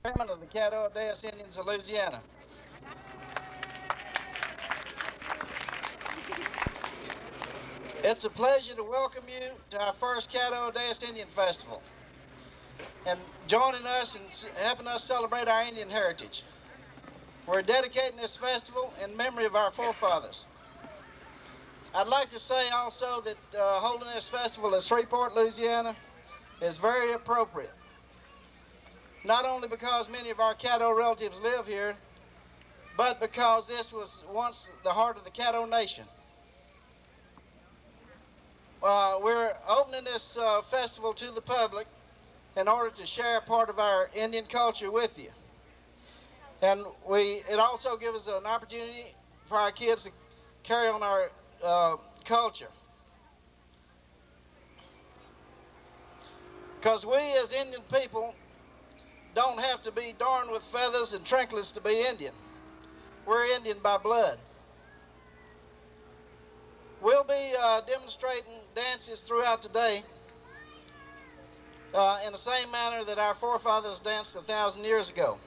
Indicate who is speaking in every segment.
Speaker 1: Chairman of the Caddo Adais Indians of Louisiana. It's a pleasure to welcome you to our first Caddo Adais Indian Festival and joining us and helping us celebrate our Indian heritage. We're dedicating this festival in memory of our forefathers. I'd like to say also that holding this festival in Shreveport, Louisiana is very appropriate. Not only because many of our Caddo relatives live here, but because this was once the heart of the Caddo Nation. We're opening this festival to the public in order to share part of our Indian culture with you. And it also gives us an opportunity for our kids to carry on our culture. Because we as Indian people don't have to be adorned with feathers and trinkets to be Indian. We're Indian by blood. We'll be demonstrating dances throughout the day in the same manner that our forefathers danced 1,000 years ago.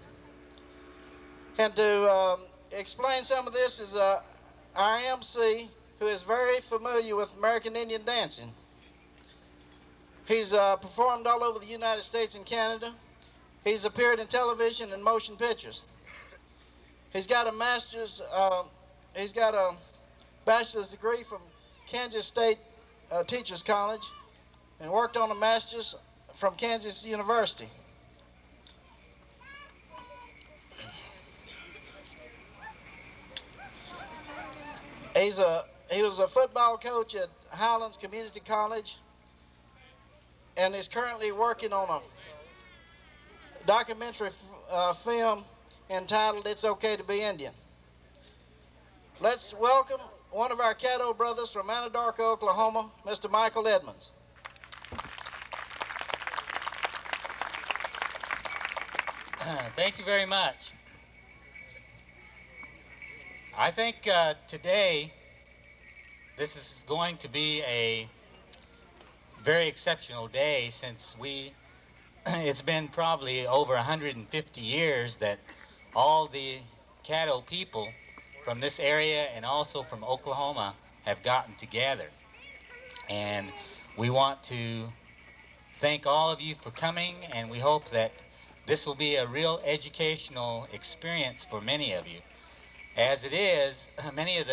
Speaker 1: And to explain some of this is our MC, who is very familiar with American Indian dancing. He's performed all over the United States and Canada. He's appeared in television and motion pictures. He's got a bachelor's degree from Kansas State Teachers College and worked on a master's from Kansas University. He was a football coach at Highlands Community College and is currently working on a documentary film entitled It's Okay to Be Indian. Let's welcome one of our Caddo brothers from Anadarko, Oklahoma, Mr. Michael Edmonds.
Speaker 2: Thank you very much. I think today this is going to be a very exceptional day since it's been probably over 150 years that all the Caddo people from this area and also from Oklahoma have gotten together. And we want to thank all of you for coming, and we hope that this will be a real educational experience for many of you. As it is, many of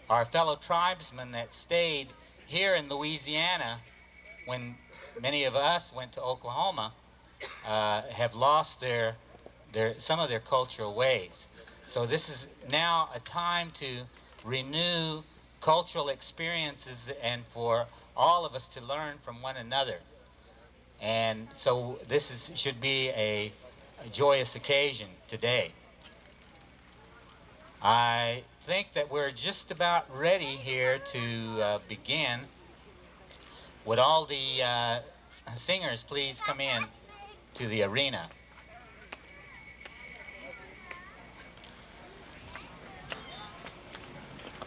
Speaker 2: our fellow tribesmen that stayed here in Louisiana when many of us went to Oklahoma have lost some of their cultural ways. So this is now a time to renew cultural experiences and for all of us to learn from one another. And so this should be a joyous occasion today. I think that we're just about ready here to begin. Would all the singers please come in to the arena?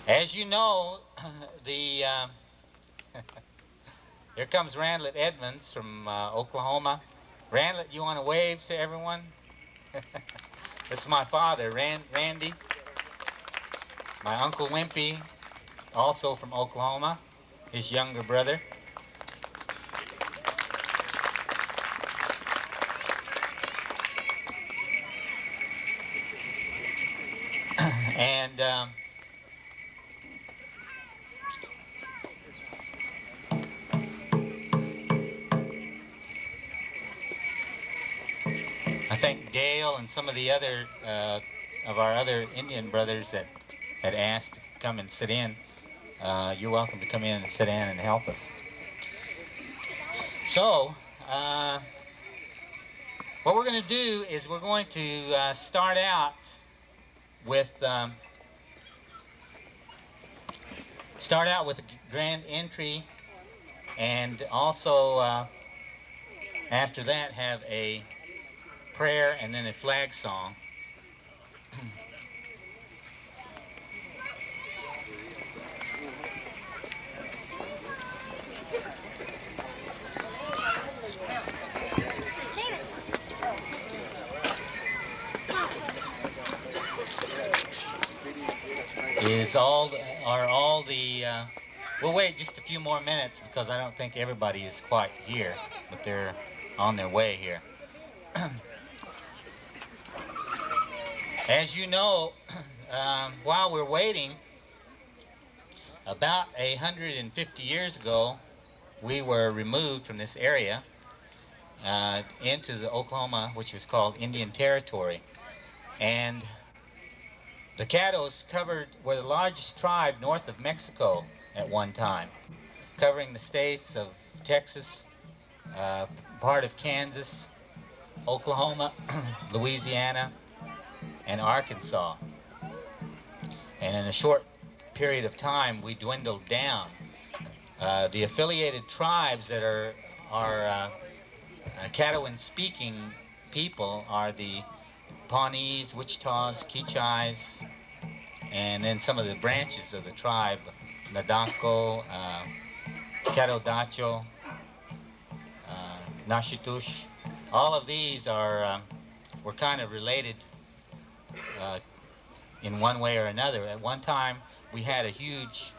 Speaker 2: As you know, here comes Randlett Edmonds from Oklahoma. Randlett, you want to wave to everyone? This is my father, Randy. My Uncle Wimpy, also from Oklahoma, his younger brother. And I think Dale and some of the other of our other Indian brothers that had asked to come and sit in, you're welcome to come in and sit in and help us. So, what we're going to do is we're going to start out with a grand entry, and also after that have a prayer and then a flag song. is all are all the. We'll wait just a few more minutes because I don't think everybody is quite here, but they're on their way here. As you know, while we're waiting, about 150 years ago, we were removed from this area into the Oklahoma, which was called Indian Territory. And the Caddos were the largest tribe north of Mexico at one time, covering the states of Texas, part of Kansas, Oklahoma, Louisiana, and Arkansas. And in a short period of time, we dwindled down. The affiliated tribes that are Caddoan-speaking people are the Pawnees, Wichitas, Kichis, and then some of the branches of the tribe, Nadanko, Caddo-Dacho, Nashitush. All of these were kind of related in one way or another. At one time, we had a huge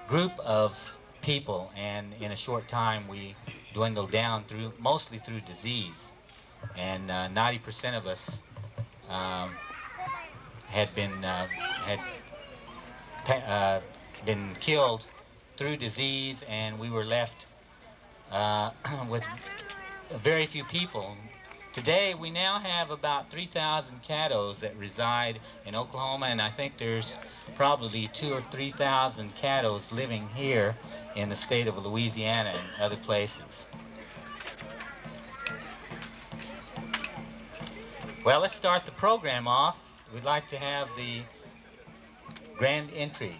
Speaker 2: group of people, and in a short time, we dwindled down mostly through disease. And 90% of us had been killed through disease, and we were left with very few people. Today, we now have about 3,000 Caddos that reside in Oklahoma, and I think there's probably 2,000 or 3,000 Caddos living here in the state of Louisiana and other places. Well, let's start the program off. We'd like to have the grand entry.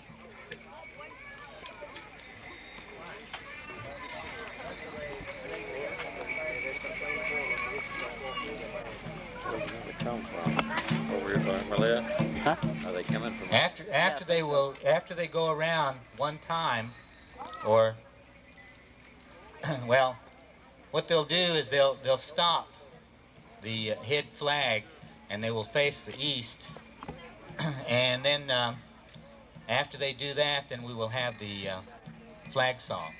Speaker 3: Come from over here by my left?
Speaker 2: Huh?
Speaker 3: Are they coming from?
Speaker 2: After they go around one time, or well, what they'll do is they'll stop the head flag, and they will face the east, and then after they do that, then we will have the flag song.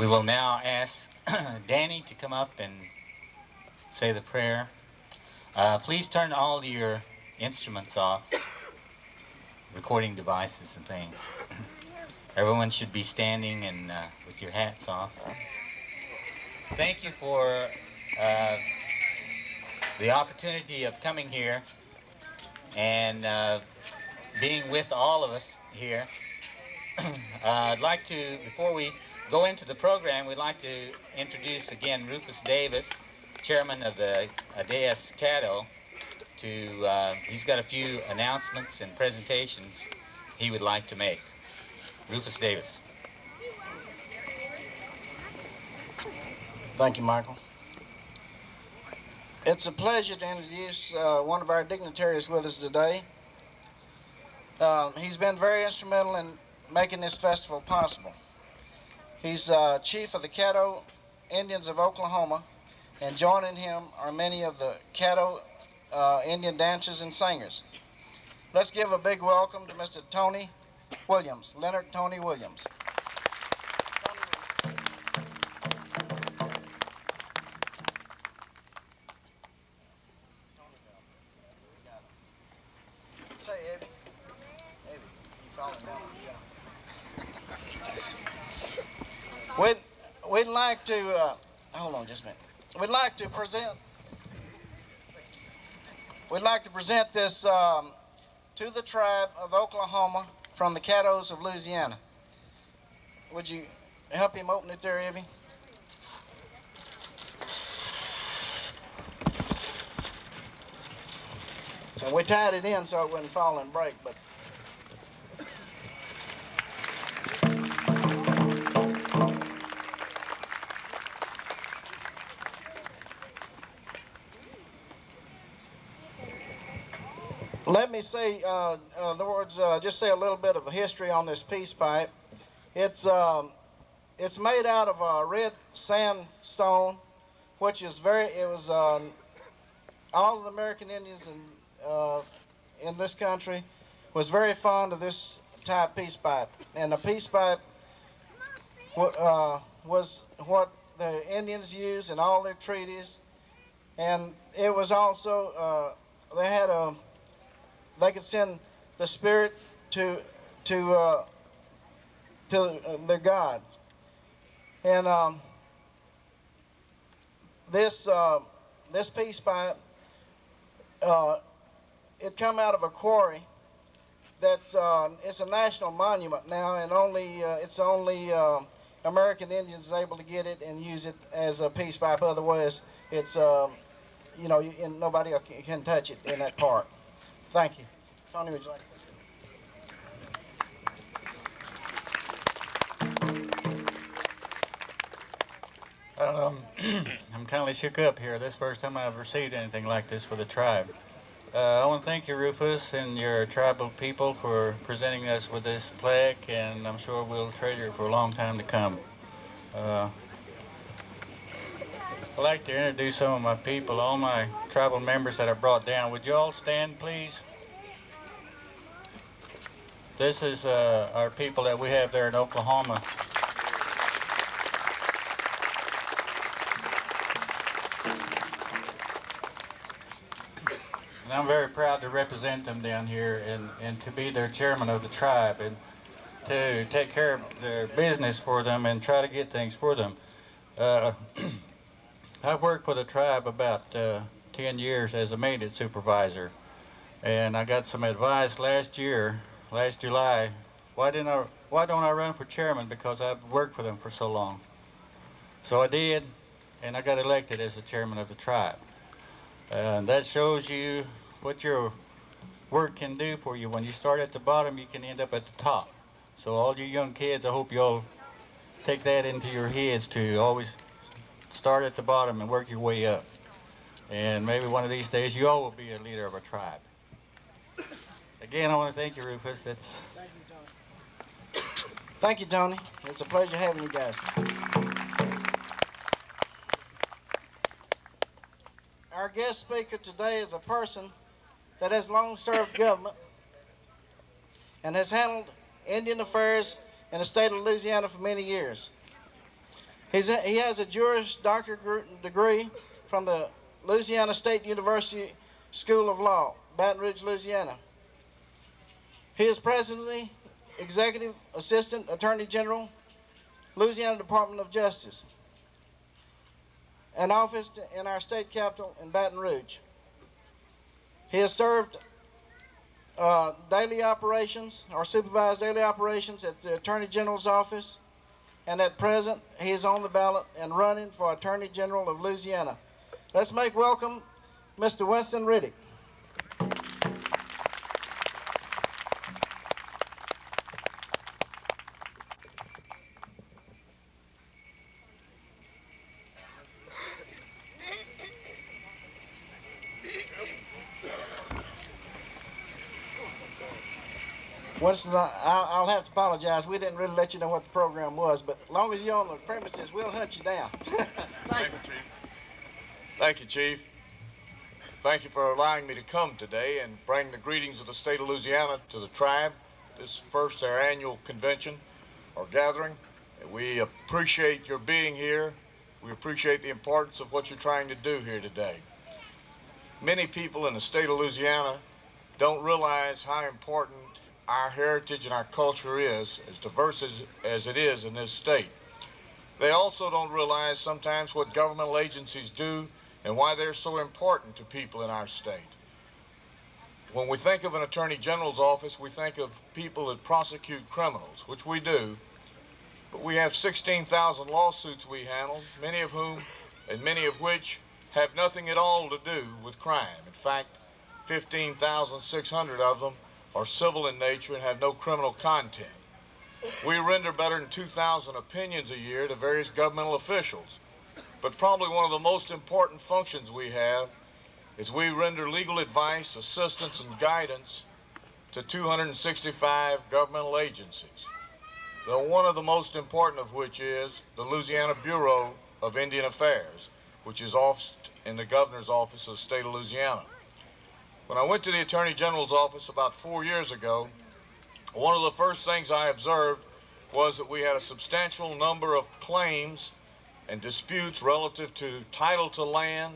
Speaker 2: We will now ask Danny to come up and say the prayer. Please turn all your instruments off, recording devices and things. Everyone should be standing and with your hats off. Thank you for the opportunity of coming here and being with all of us here. I'd like to, before we go into the program, we'd like to introduce again Rufus Davis, chairman of the Adais Caddo. He's got a few announcements and presentations he would like to make. Rufus Davis.
Speaker 1: Thank you, Michael. It's a pleasure to introduce one of our dignitaries with us today. He's been very instrumental in making this festival possible. He's chief of the Caddo Indians of Oklahoma, and joining him are many of the Caddo Indian dancers and singers. Let's give a big welcome to Mr. Tony Williams, Leonard Tony Williams. Say, Evie. Evie, you falling down on the job. We'd like to, hold on just a minute. We'd like to present this to the tribe of Oklahoma from the Caddos of Louisiana. Would you help him open it there, Evie? So we tied it in so it wouldn't fall and break, but let me say, just say a little bit of a history on this peace pipe. It's made out of red sandstone, which is all of the American Indians in this country was very fond of this type peace pipe. And the peace pipe was what the Indians used in all their treaties. And it was also, they could send the spirit to their God. And this peace pipe, it come out of a quarry that's it's a national monument now, and it's only American Indians is able to get it and use it as a peace pipe. Otherwise, it's and nobody can touch it in that park. Thank you. Tony, would you like to
Speaker 2: say? I'm kind of shook up here. This is the first time I've received anything like this for the tribe. I want to thank you, Rufus, and your tribal people for presenting us with this plaque, and I'm sure we'll treasure it for a long time to come. I'd like to introduce some of my people, all my tribal members that I brought down. Would you all stand, please? This is our people that we have there in Oklahoma. And I'm very proud to represent them down here and to be their chairman of the tribe and to take care of their business for them and try to get things for them. I've worked for the tribe about 10 years as a maintenance supervisor, and I got some advice last July. Why don't I run for chairman? Because I've worked for them for so long. So I did, and I got elected as the chairman of the tribe. And that shows you what your work can do for you. When you start at the bottom, you can end up at the top. So all you young kids, I hope you all take that into your heads to always start at the bottom and work your way up. And maybe one of these days you all will be a leader of a tribe. Again, I want to thank you, Rufus.
Speaker 1: Thank you, Tony. It's a pleasure having you guys. Our guest speaker today is a person that has long served government and has handled Indian affairs in the state of Louisiana for many years. He has a Juris Doctor degree from the Louisiana State University School of Law, Baton Rouge, Louisiana. He is presently Executive Assistant Attorney General, Louisiana Department of Justice, an office in our state capital in Baton Rouge. He has served daily operations or supervised daily operations at the Attorney General's office, and at present he is on the ballot and running for Attorney General of Louisiana. Let's make welcome Mr. Winston Riddick. Winston, I'll have to apologize. We didn't really let you know what the program was, but as long as you're on the premises, we'll hunt you down.
Speaker 4: Thank you, Chief. Thank you, Chief. Thank you for allowing me to come today and bring the greetings of the state of Louisiana to the tribe. This first our annual convention or gathering. We appreciate your being here. We appreciate the importance of what you're trying to do here today. Many people in the state of Louisiana don't realize how important our heritage and our culture is, as diverse as it is in this state. They also don't realize sometimes what governmental agencies do and why they're so important to people in our state. When we think of an Attorney General's office, we think of people that prosecute criminals, which we do, but we have 16,000 lawsuits we handle, many of which have nothing at all to do with crime. In fact, 15,600 of them are civil in nature and have no criminal content. We render better than 2,000 opinions a year to various governmental officials, but probably one of the most important functions we have is we render legal advice, assistance, and guidance to 265 governmental agencies, though one of the most important of which is the Louisiana Bureau of Indian Affairs, which is in the governor's office of the state of Louisiana. When I went to the Attorney General's office about 4 years ago, one of the first things I observed was that we had a substantial number of claims and disputes relative to title to land,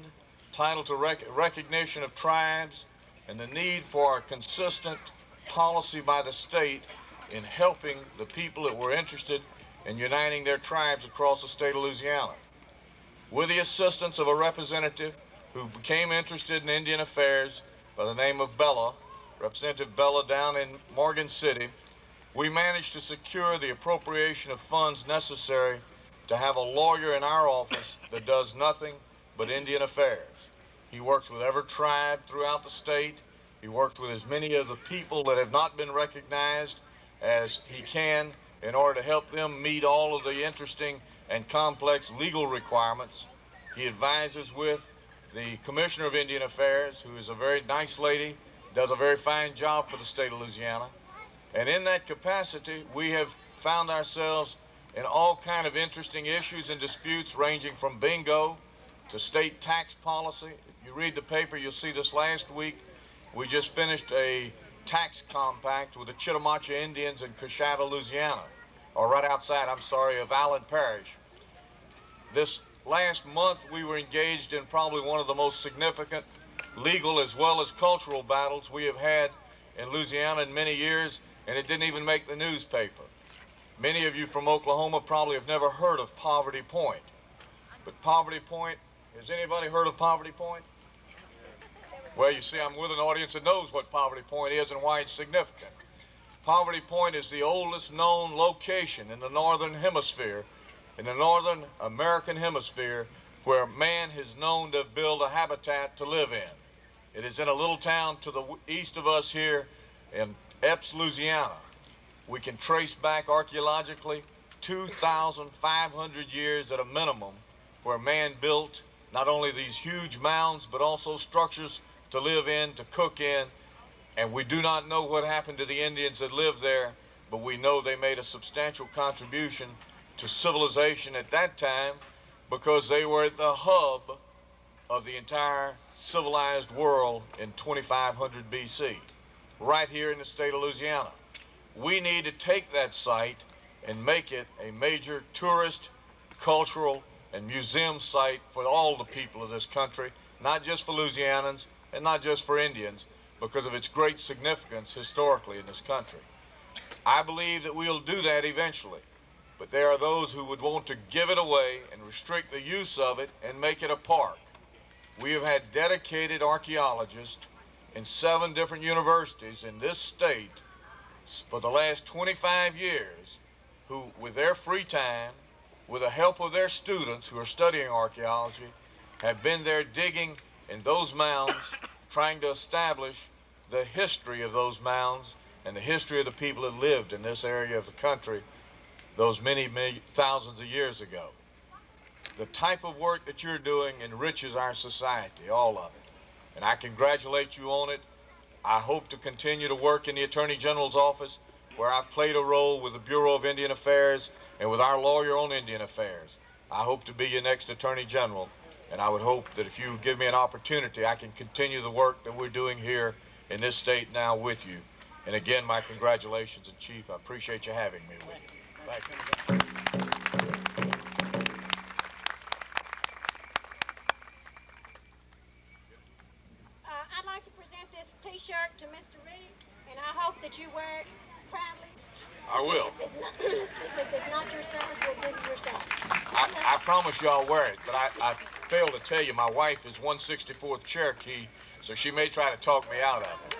Speaker 4: title to recognition of tribes, and the need for a consistent policy by the state in helping the people that were interested in uniting their tribes across the state of Louisiana. With the assistance of a representative who became interested in Indian affairs by the name of Bella, Representative Bella down in Morgan City, we managed to secure the appropriation of funds necessary to have a lawyer in our office that does nothing but Indian affairs. He works with every tribe throughout the state. He works with as many of the people that have not been recognized as he can in order to help them meet all of the interesting and complex legal requirements. He advises with the Commissioner of Indian Affairs, who is a very nice lady, does a very fine job for the state of Louisiana. And in that capacity, we have found ourselves in all kind of interesting issues and disputes ranging from bingo to state tax policy. If you read the paper, you'll see this last week, we just finished a tax compact with the Chitimacha Indians in Caddo, Louisiana, or right outside, of Allen Parish. This last month, we were engaged in probably one of the most significant legal as well as cultural battles we have had in Louisiana in many years, and it didn't even make the newspaper. Many of you from Oklahoma probably have never heard of Poverty Point. But Poverty Point, has anybody heard of Poverty Point? Well, you see, I'm with an audience that knows what Poverty Point is and why it's significant. Poverty Point is the oldest known location in the northern hemisphere, in the northern American hemisphere, where man has known to build a habitat to live in. It is in a little town to the east of us here in Epes, Louisiana. We can trace back archaeologically 2,500 years at a minimum where man built not only these huge mounds but also structures to live in, to cook in, and we do not know what happened to the Indians that lived there, but we know they made a substantial contribution to civilization at that time because they were at the hub of the entire civilized world in 2500 BC, right here in the state of Louisiana. We need to take that site and make it a major tourist cultural, and museum site for all the people of this country, not just for Louisianans and not just for Indians, because of its great significance historically in this country. I believe that we'll do that eventually, but there are those who would want to give it away and restrict the use of it and make it a park. We have had dedicated archaeologists in 7 different universities in this state for the last 25 years who, with their free time, with the help of their students who are studying archaeology, have been there digging in those mounds, trying to establish the history of those mounds and the history of the people that lived in this area of the country those many thousands of years ago. The type of work that you're doing enriches our society, all of it. And I congratulate you on it. I hope to continue to work in the Attorney General's office, where I've played a role with the Bureau of Indian Affairs and with our lawyer on Indian Affairs. I hope to be your next Attorney General, and I would hope that if you give me an opportunity, I can continue the work that we're doing here in this state now with you. And again, my congratulations, and Chief, I appreciate you having me with you. Thank you.
Speaker 5: I'd like to present this T-shirt to Mr. Riddick, and I hope that you wear it proudly.
Speaker 4: I will.
Speaker 5: If it's not, excuse me, if it's not your size, we'll give it your size.
Speaker 4: I promise you I'll wear it, but I failed to tell you my wife is 164th Cherokee, so she may try to talk me out of it.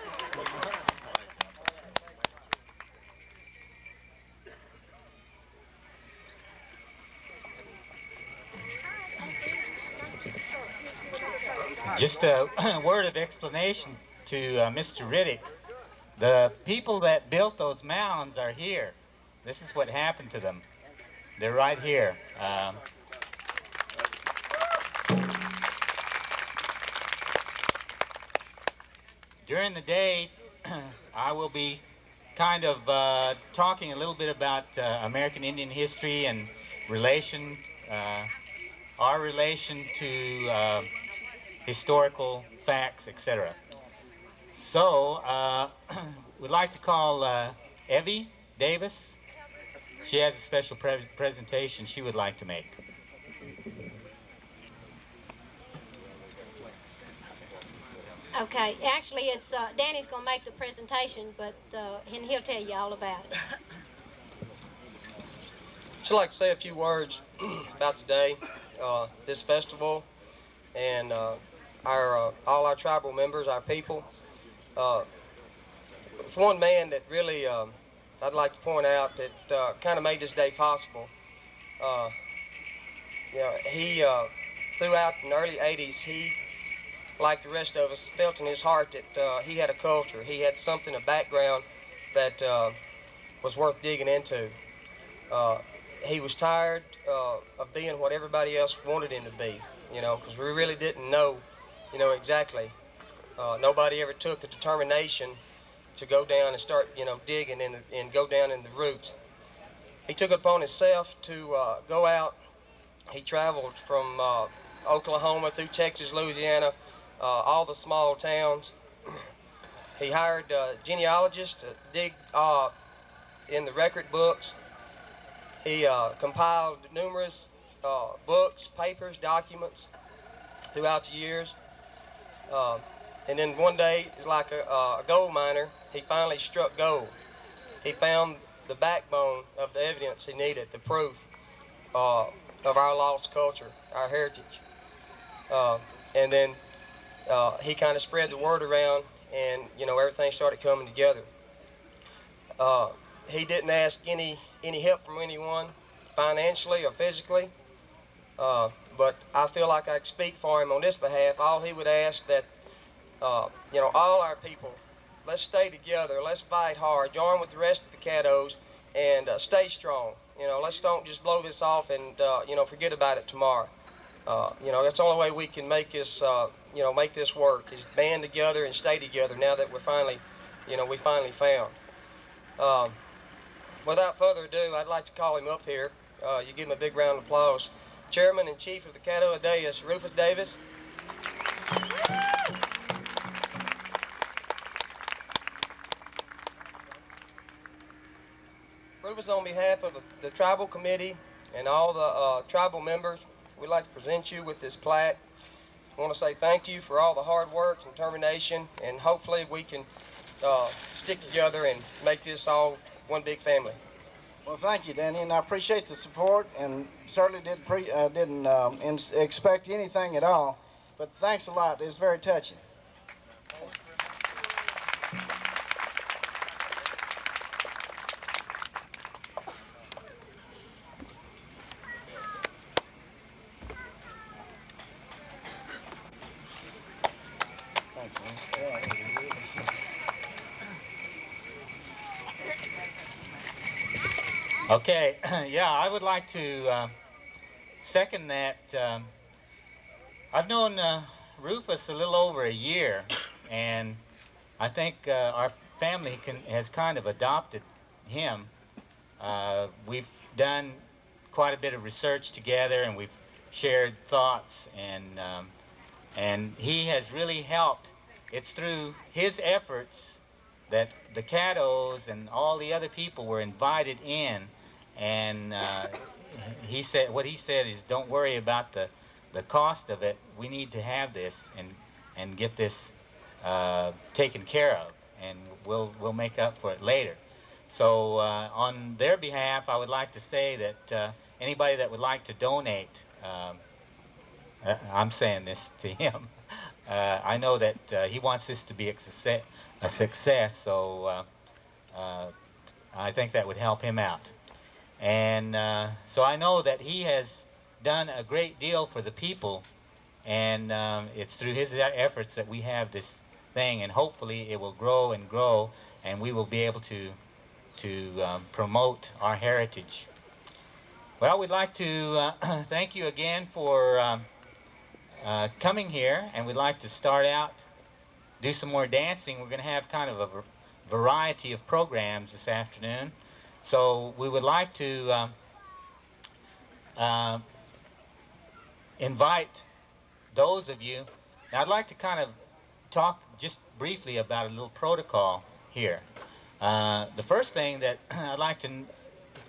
Speaker 2: Just a word of explanation to Mr. Riddick. The people that built those mounds are here. This is what happened to them. They're right here. During the day, I will be kind of talking a little bit about American Indian history and relation, our relation to historical facts, etc. So, we'd like to call Evie Davis. She has a special presentation she would like to make.
Speaker 5: Okay, actually, it's Danny's going to make the presentation, but and he'll tell you all about it.
Speaker 6: I'd like to say a few words about today, this festival, and all our tribal members, our people. There's one man that really I'd like to point out that kind of made this day possible. He throughout the early 80s, he, like the rest of us, felt in his heart that he had a culture. He had something, a background that was worth digging into. He was tired of being what everybody else wanted him to be, because we really didn't know, exactly. Nobody ever took the determination to go down and start, digging and go down in the roots. He took it upon himself to go out. He traveled from Oklahoma through Texas, Louisiana, all the small towns. He hired genealogists to dig in the record books. He compiled numerous books, papers, documents throughout the years. And then one day, like a gold miner, he finally struck gold. He found the backbone of the evidence he needed, the proof of our lost culture, our heritage. And then he kind of spread the word around, and everything started coming together. He didn't ask any help from anyone, financially or physically, but I feel like I can speak for him on this behalf. All he would ask that, all our people, let's stay together, let's fight hard, join with the rest of the Caddos, and stay strong. Let's don't just blow this off and forget about it tomorrow. That's the only way we can make this, make this work, is band together and stay together. Now that we're finally, we finally found. Without further ado, I'd like to call him up here. You give him a big round of applause. Chairman and Chief of the Caddo Adais, Rufus Davis. Rufus, on behalf of the Tribal Committee and all the tribal members, we'd like to present you with this plaque. I want to say thank you for all the hard work and determination, and hopefully we can stick together and make this all one big family.
Speaker 1: Well, thank you, Danny, and I appreciate the support, and certainly didn't expect anything at all. But thanks a lot. It's very touching. Thanks, man.
Speaker 2: Okay, yeah, I would like to second that. I've known Rufus a little over a year, and I think our family has kind of adopted him. We've done quite a bit of research together, and we've shared thoughts, and he has really helped. It's through his efforts that the Caddos and all the other people were invited in, and what he said is, don't worry about the cost of it. We need to have this and get this taken care of, and we'll make up for it later. So on their behalf, I would like to say that anybody that would like to donate, I'm saying this to him. I know that he wants this to be a success, so I think that would help him out. And so I know that he has done a great deal for the people, and it's through his efforts that we have this thing, and hopefully it will grow and grow, and we will be able to promote our heritage. Well, we'd like to thank you again for coming here, and we'd like to start out, do some more dancing. We're going to have kind of a variety of programs this afternoon. So we would like to invite those of you. Now I'd like to kind of talk just briefly about a little protocol here. The first thing that I'd like to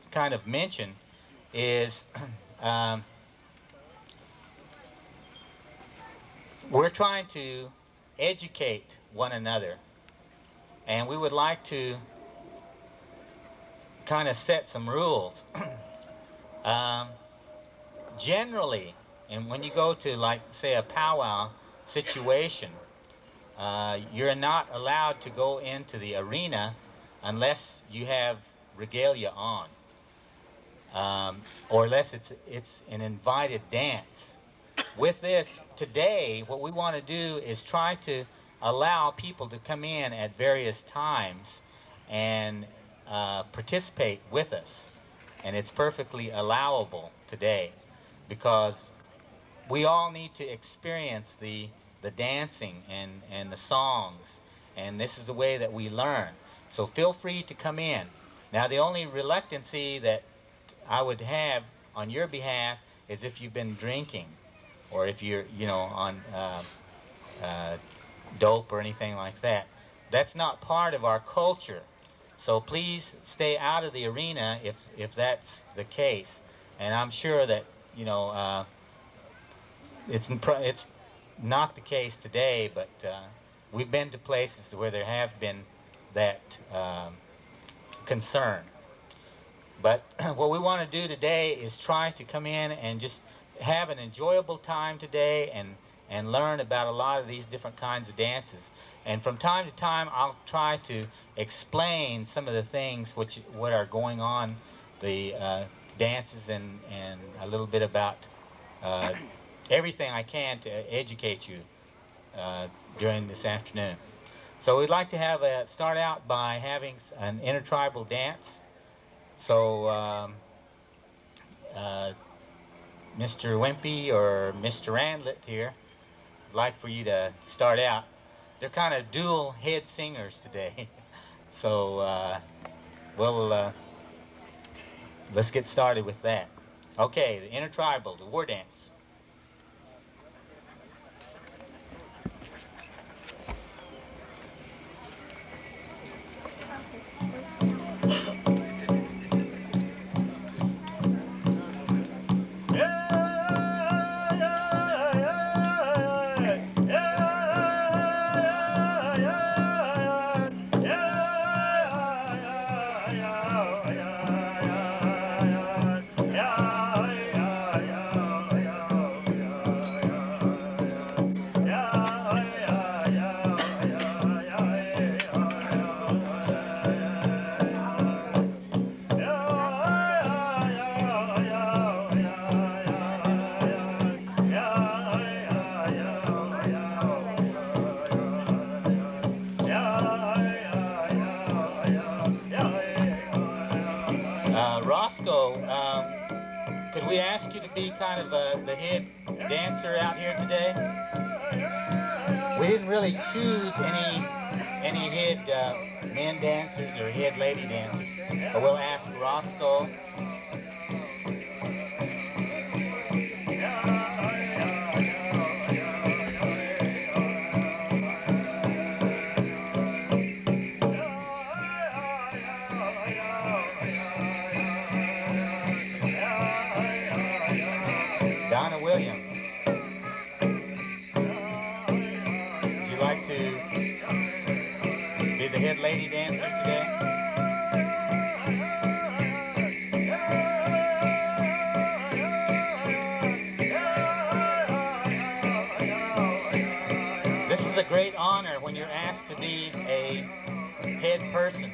Speaker 2: kind of mention is we're trying to educate one another, and we would like to kind of set some rules. Generally, and when you go to, like, say, a powwow situation, you're not allowed to go into the arena unless you have regalia on, or unless it's an invited dance. With this, today, what we want to do is try to allow people to come in at various times and participate with us. And it's perfectly allowable today, because we all need to experience the dancing and the songs, and this is the way that we learn. So feel free to come in. Now, the only reluctancy that I would have on your behalf is if you've been drinking, or if you're, on dope or anything like that. That's not part of our culture. So please stay out of the arena if that's the case. And I'm sure that, it's not the case today, but we've been to places where there have been that concern. But what we want to do today is try to come in and just have an enjoyable time today and learn about a lot of these different kinds of dances. And from time to time, I'll try to explain some of the things what are going on, the dances, and a little bit about everything I can to educate you during this afternoon. So we'd like to start out by having an intertribal dance. So Mr. Wimpy or Mr. Randlett here, I'd like for you to start out. They're kind of dual head singers today. So let's get started with that. Okay, the intertribal, the war dance. we ask you to be kind of the head dancer out here today? We didn't really choose any head men dancers or head lady dancers, but we'll ask Roscoe. Donna Williams. Would you like to be the head lady dancer today? This is a great honor when you're asked to be a head person.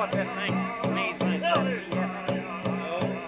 Speaker 7: what that thing means when it says EF.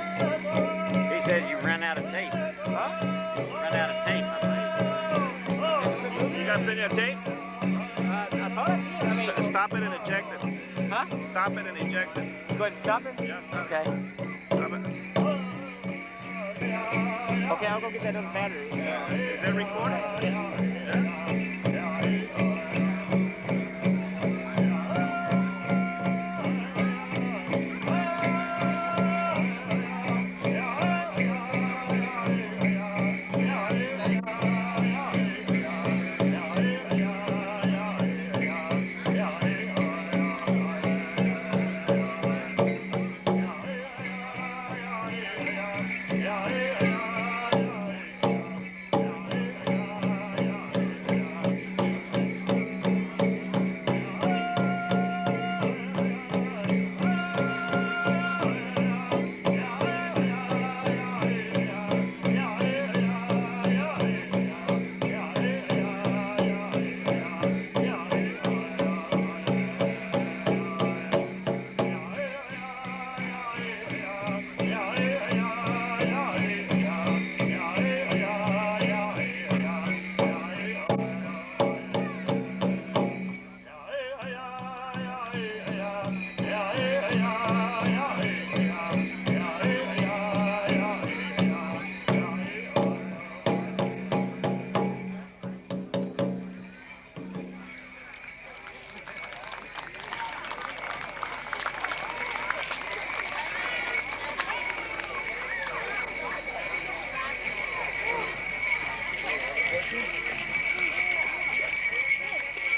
Speaker 7: He says you ran out of tape. Huh? Run out of tape.
Speaker 8: You got plenty of tape?
Speaker 7: I thought I did. I mean,
Speaker 8: Stop it and eject it.
Speaker 7: huh?
Speaker 8: Stop it and eject it.
Speaker 7: Go ahead and stop it?
Speaker 8: Yeah, stop
Speaker 7: Okay.
Speaker 8: it. Stop it.
Speaker 7: Okay, I'll go get that other battery.
Speaker 8: Is it recording?
Speaker 7: Yes.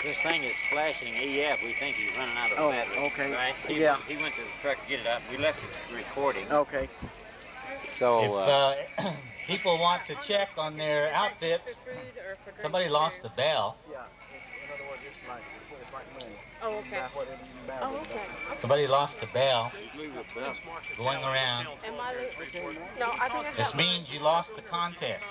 Speaker 9: This thing is flashing EF. We think he's running out of battery.
Speaker 7: Okay.
Speaker 9: Right? He went to the truck to get it up. We left it recording.
Speaker 7: Okay.
Speaker 9: So,
Speaker 2: If people want to check on their outfits, somebody lost the bell.
Speaker 7: Yeah. In other words, it's like money.
Speaker 5: Oh, okay.
Speaker 7: Whatever you can buy.
Speaker 5: Oh, okay.
Speaker 2: Somebody lost the bell going around.
Speaker 5: Am I no, I think I
Speaker 2: This
Speaker 5: got
Speaker 2: means you lost the contest.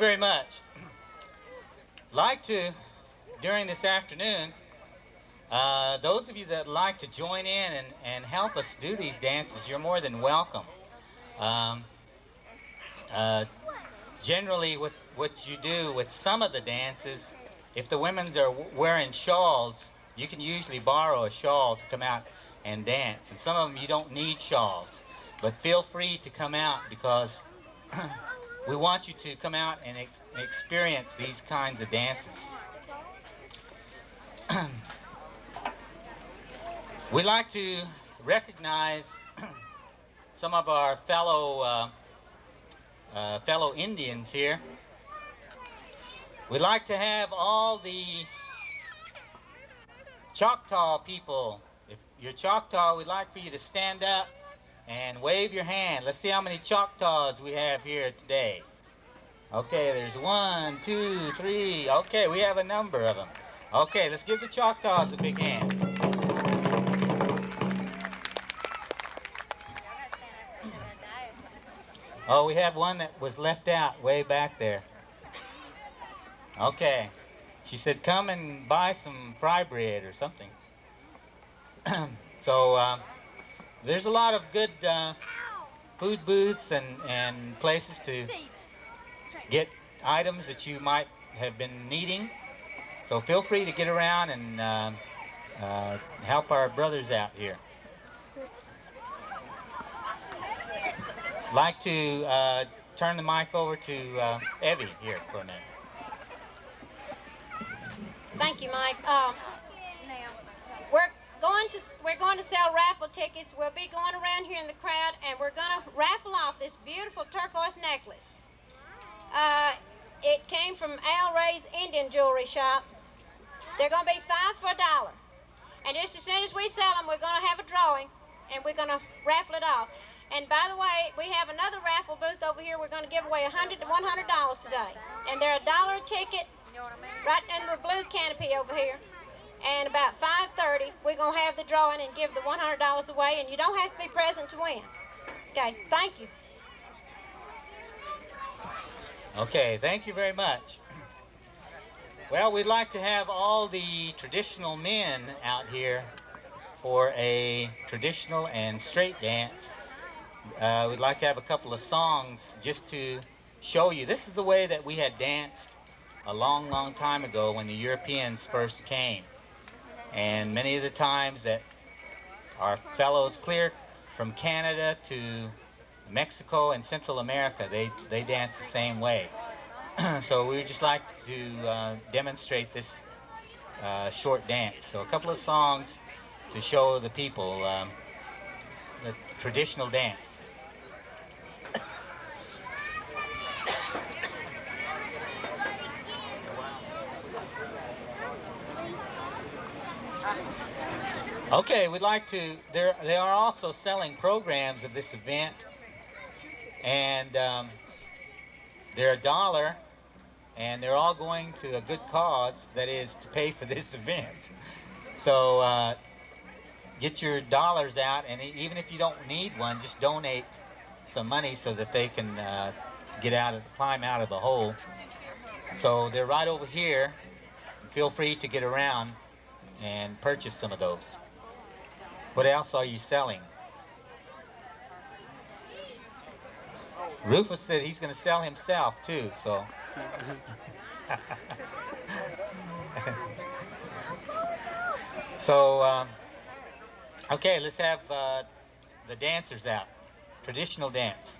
Speaker 2: very much. Like to, during this afternoon, those of you that like to join in and help us do these dances, you're more than welcome. Generally, what you do with some of the dances, if the women are wearing shawls, you can usually borrow a shawl to come out and dance. And some of them you don't need shawls. But feel free to come out because we want you to come out and experience these kinds of dances. We like to recognize some of our fellow Indians here. We'd like to have all the Choctaw people. If you're Choctaw, we'd like for you to stand up and wave your hand. Let's see how many Choctaws we have here today. Okay, there's 1, 2, 3. Okay, we have a number of them. Okay, let's give the Choctaws a big hand. Oh, we have one that was left out way back there. Okay. She said, come and buy some fry bread or something. So, there's a lot of good food booths and places to get items that you might have been needing. So feel free to get around and help our brothers out here. Like to turn the mic over to Evie here for a minute.
Speaker 5: Thank you, Mike. We're going to sell raffle tickets. We'll be going around here in the crowd, and we're going to raffle off this beautiful turquoise necklace. It came from Al Ray's Indian jewelry shop. They're going to be 5 for $1. And just as soon as we sell them, we're going to have a drawing, and we're going to raffle it off. And by the way, we have another raffle booth over here. We're going to give away $100 to $100 today. And they're $1 a ticket right in the blue canopy over here. And about 5:30, we're going to have the drawing and give the $100 away. And you don't have to be present to win. Okay, thank you.
Speaker 2: Okay, thank you very much. Well, we'd like to have all the traditional men out here for a traditional and straight dance. We'd like to have a couple of songs just to show you. This is the way that we had danced a long, long time ago when the Europeans first came. And many of the times that our fellows clear from Canada to Mexico and Central America, they dance the same way. So we would just like to demonstrate this short dance. So a couple of songs to show the people the traditional dance. Okay, we'd like to, they are also selling programs of this event, and they're $1, and they're all going to a good cause, that is to pay for this event. So get your dollars out, and even if you don't need one, just donate some money so that they can climb out of the hole. So they're right over here. Feel free to get around and purchase some of those. What else are you selling? Rufus said he's going to sell himself too, so. So, okay, let's have the dancers out. Traditional dance.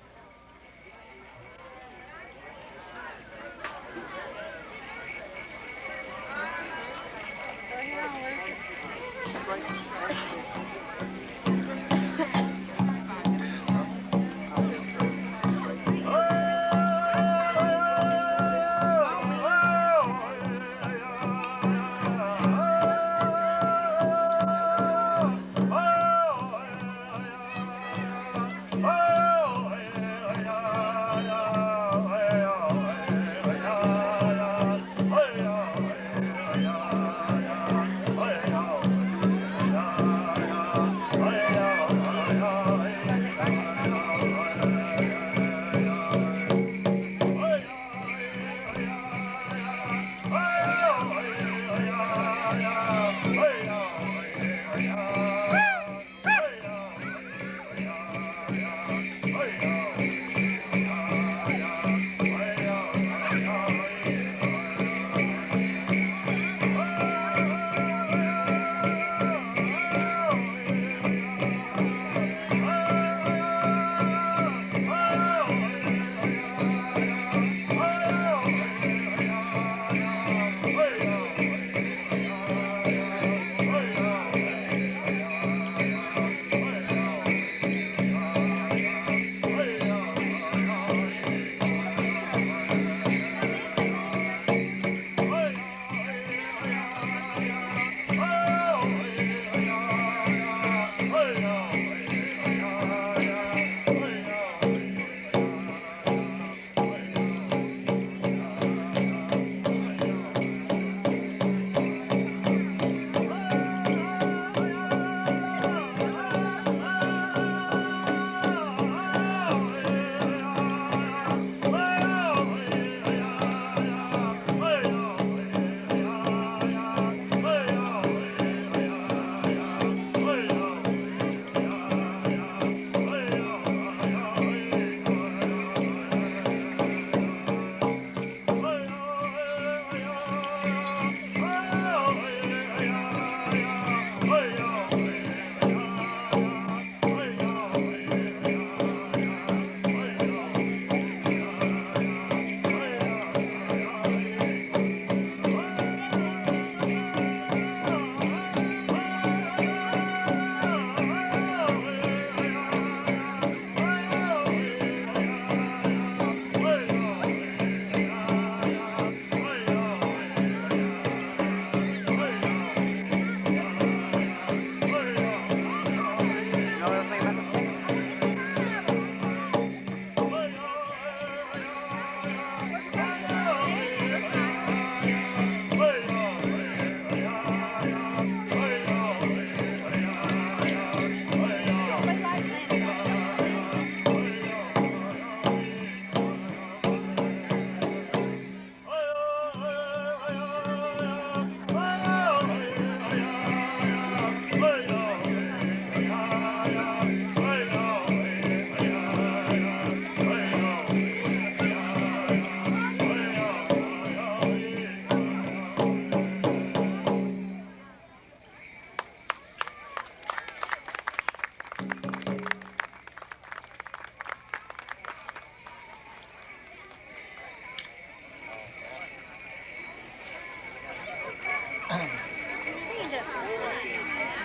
Speaker 10: Oh,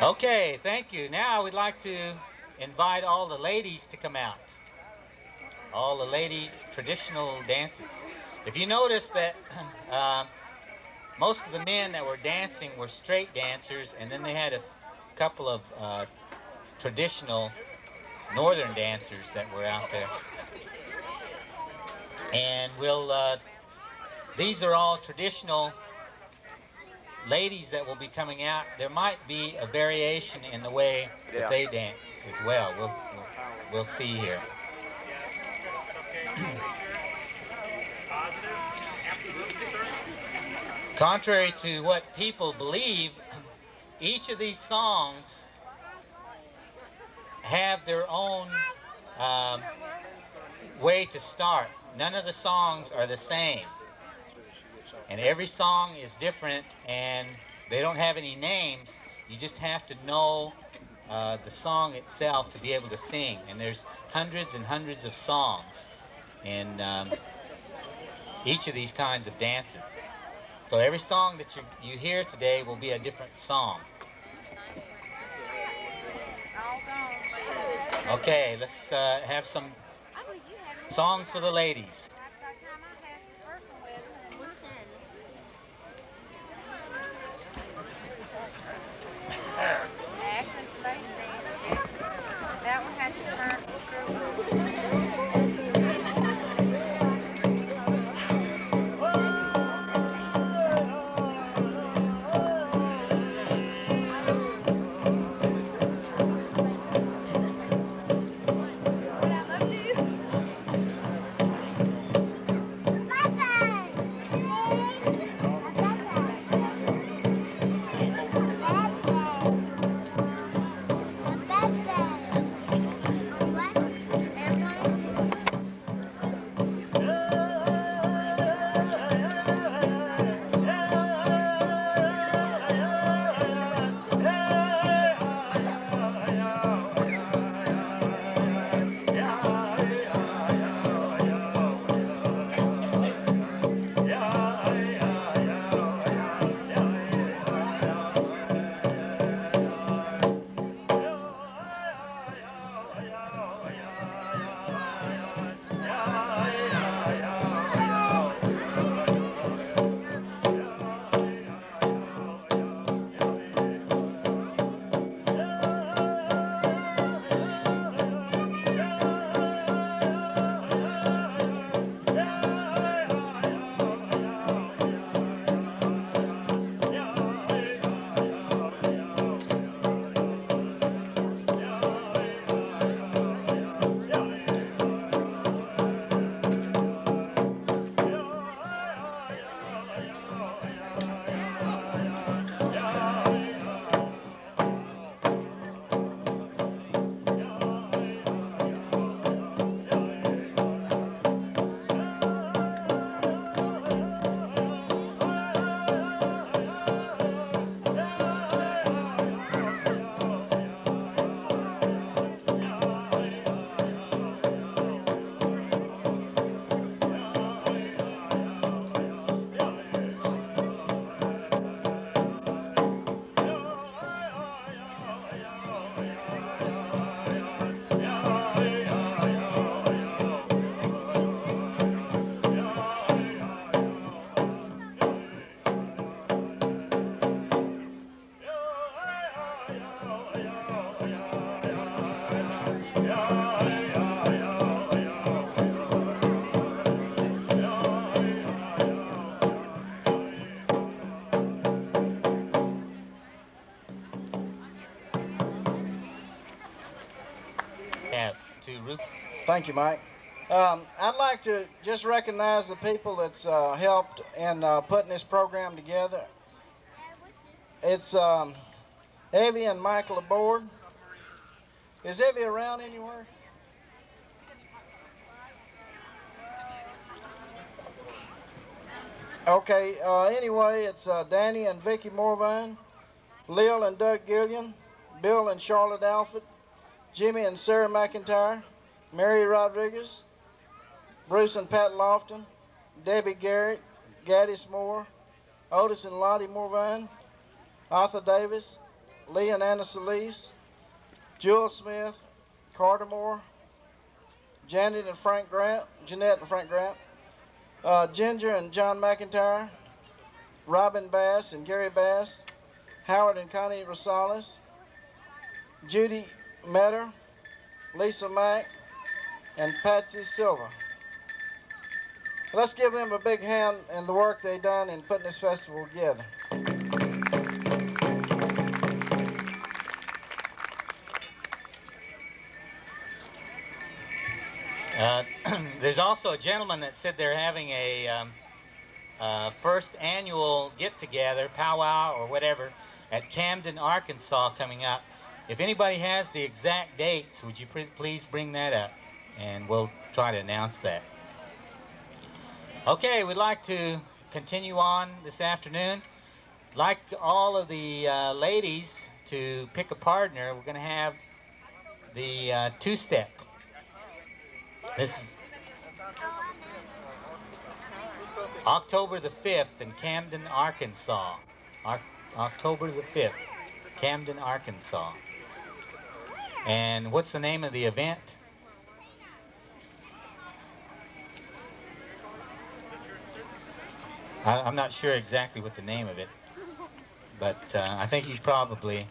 Speaker 2: Okay, thank you. Now we'd like to invite all the ladies to come out. All the lady traditional dances. If you notice that most of the men that were dancing were straight dancers, and then they had a couple of traditional northern dancers that were out there. And these are all traditional ladies that will be coming out. There might be a variation in the way that they dance as well. We'll see here. Contrary to what people believe, each of these songs have their own way to start. None of the songs are the same. And every song is different, and they don't have any names. You just have to know the song itself to be able to sing. And there's hundreds and hundreds of songs in each of these kinds of dances. So every song that you hear today will be a different song. Okay, let's have some songs for the ladies.
Speaker 10: That one has to turn.
Speaker 1: Thank you, Mike. I'd like to just recognize the people that's helped in putting this program together. It's Evie and Michael aboard. Is Evie around anywhere? Okay, anyway, it's Danny and Vicky Morvine, Lil and Doug Gilliam, Bill and Charlotte Alford, Jimmy and Sarah McIntyre, Mary Rodriguez, Bruce and Pat Lofton, Debbie Garrett, Gaddis Moore, Otis and Lottie Morvine, Arthur Davis, Lee and Anna Solis, Jewel Smith, Carter Moore, Jeanette and Frank Grant, Ginger and John McIntyre, Robin Bass and Gary Bass, Howard and Connie Rosales, Judy Metter, Lisa Mack, and Patsy Silva. Let's give them a big hand in the work they've done in putting this festival together.
Speaker 2: There's also a gentleman that said they're having a first annual get-together, powwow or whatever, at Camden, Arkansas coming up. If anybody has the exact dates, would you please bring that up, and we'll try to announce that. Okay, we'd like to continue on this afternoon. I'd like all of the ladies to pick a partner. We're going to have the two-step. This is October the 5th in Camden, Arkansas. October the 5th, Camden, Arkansas. And what's the name of the event? I'm not sure exactly what the name of it, but I think you probably...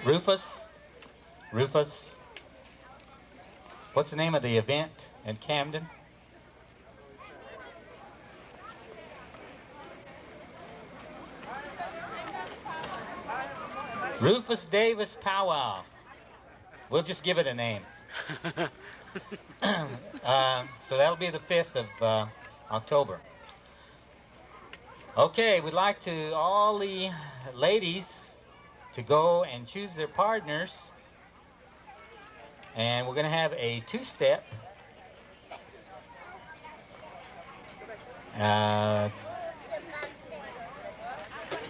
Speaker 2: Rufus? What's the name of the event in Camden? Rufus Davis Powwow. We'll just give it a name. So that'll be the 5th of October. Okay, we'd like to all the ladies to go and choose their partners. And we're going to have a two-step.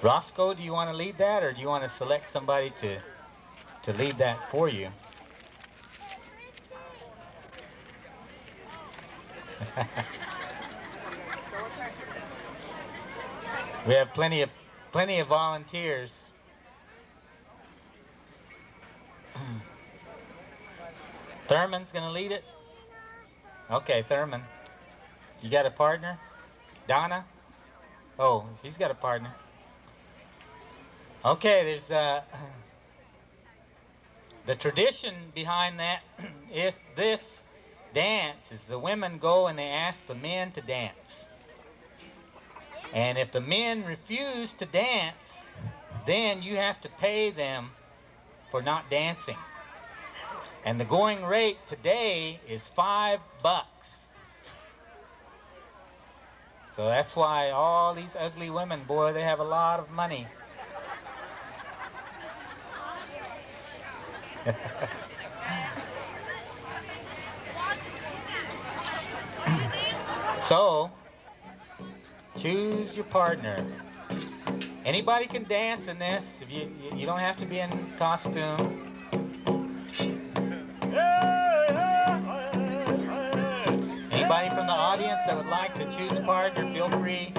Speaker 2: Roscoe, do you want to lead that, or do you want to select somebody to lead that for you? We have plenty of volunteers. Thurman's gonna lead it? Okay, Thurman. You got a partner? Donna? Oh, he's got a partner. Okay, there's the tradition behind that. If this dance is the women go and they ask the men to dance. And if the men refuse to dance, then you have to pay them for not dancing. And the going rate today is $5. So that's why all these ugly women, boy, they have a lot of money. So, choose your partner. Anybody can dance in this. If you don't have to be in costume. Anybody from the audience that would like to choose a partner, feel free.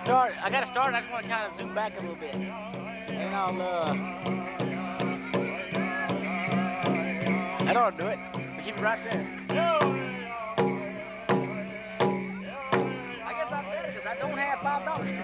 Speaker 9: start. I gotta start. I just want to kind of zoom back a little bit, and I'll. That ought to do it. We keep it right there. I guess I'm better because I don't have $5.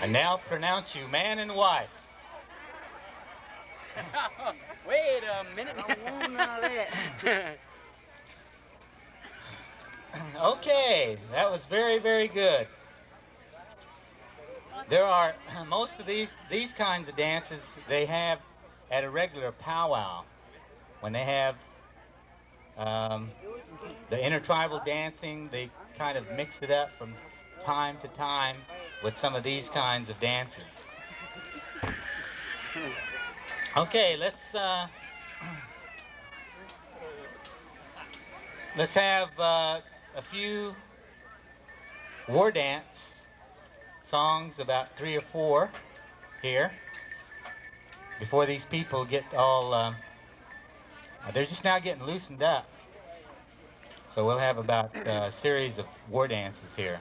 Speaker 2: I now pronounce you man and wife.
Speaker 9: Wait a minute. I won't none of that.
Speaker 2: Okay, that was very, very good. There are most of these kinds of dances they have at a regular powwow when they have the intertribal dancing. They kind of mix it up from time to time with some of these kinds of dances. Okay, let's have a few war dance songs, about 3 or 4 here, before these people get all, they're just now getting loosened up. So we'll have about a series of war dances here.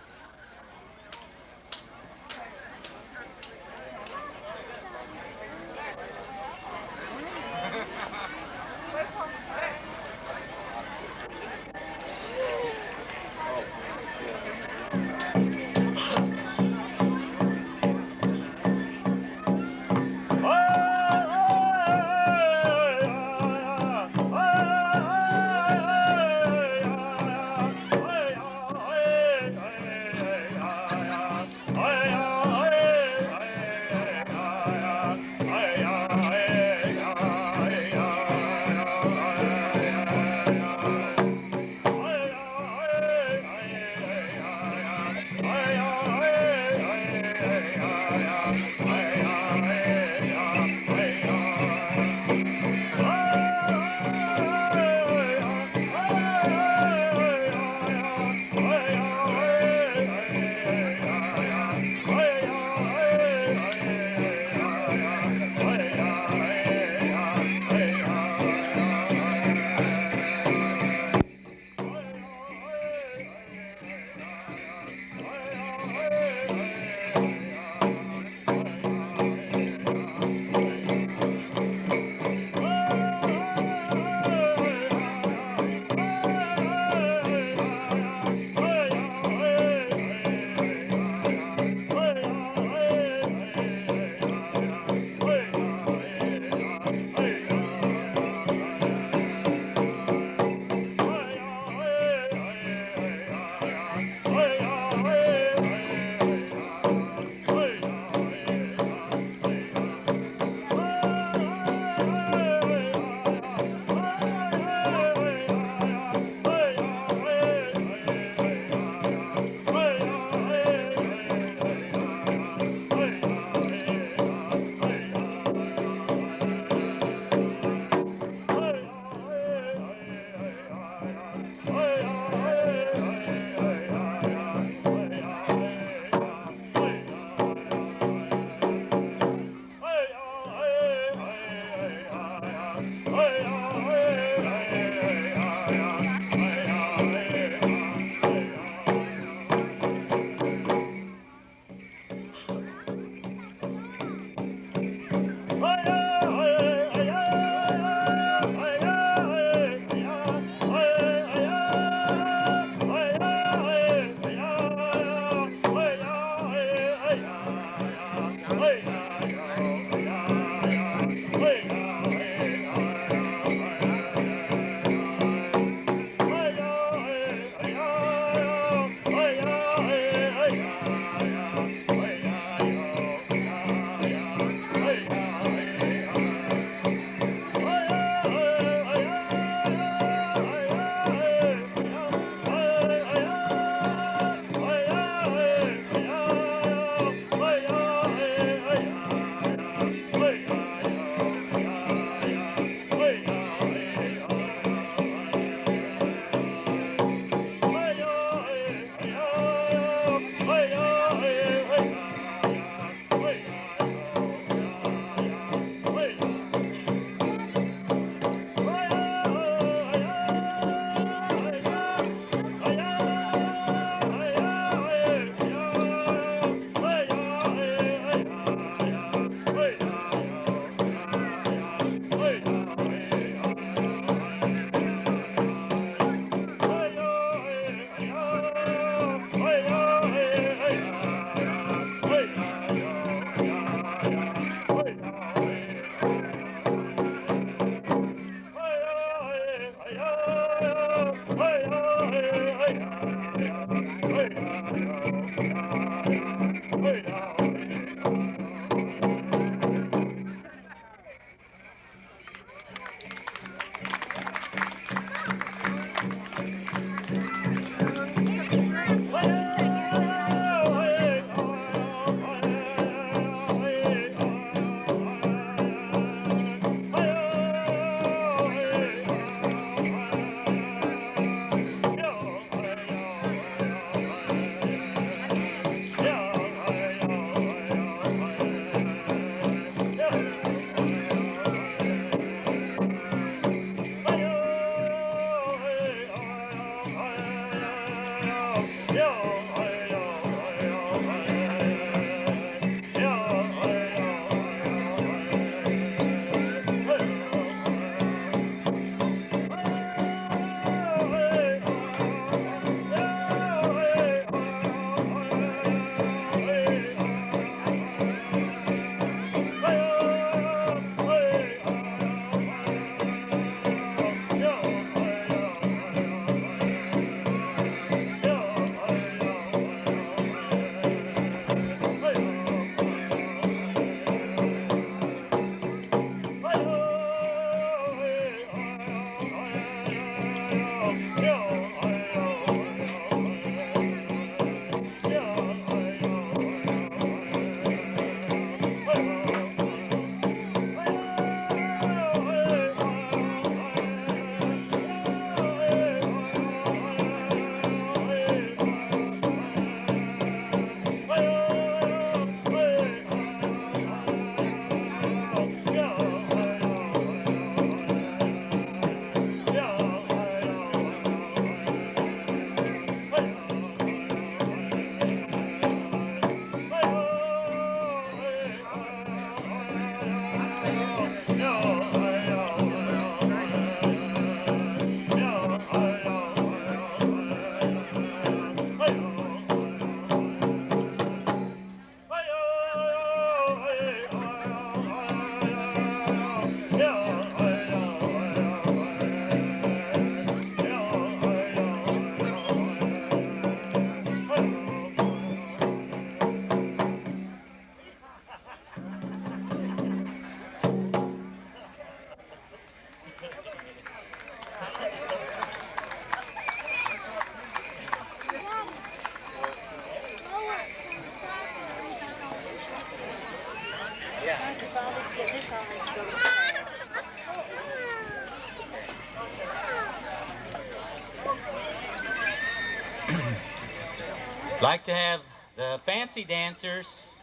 Speaker 2: Like to have the fancy dancers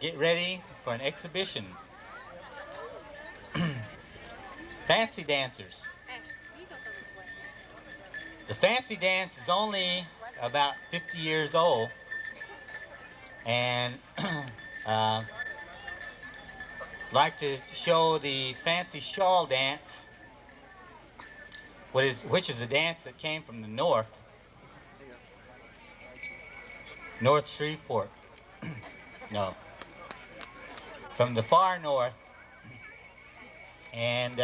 Speaker 2: get ready for an exhibition. Fancy dancers. The fancy dance is only about 50 years old, and like to show the fancy shawl dance, which is a dance that came from the North Shreveport. No, from the far north, and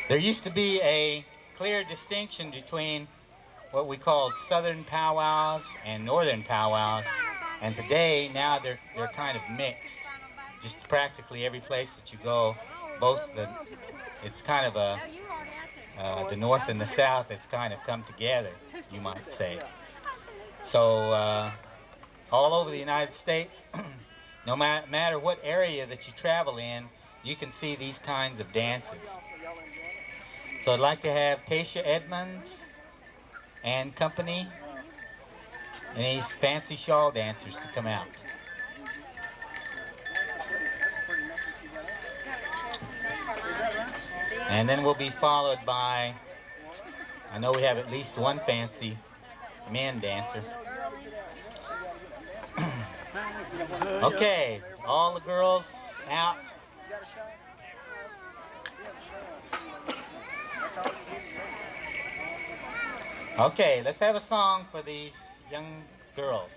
Speaker 2: there used to be a clear distinction between what we called southern powwows and northern powwows, and today now they're kind of mixed. Just practically every place that you go, it's kind of the north and the south that's kind of come together, you might say. So all over the United States, no matter what area that you travel in, you can see these kinds of dances. So I'd like to have Tasha Edmonds and company and these fancy shawl dancers to come out. And then we'll be followed by, I know we have at least one fancy men dancer. Okay, all the girls out. Okay, let's have a song for these young girls.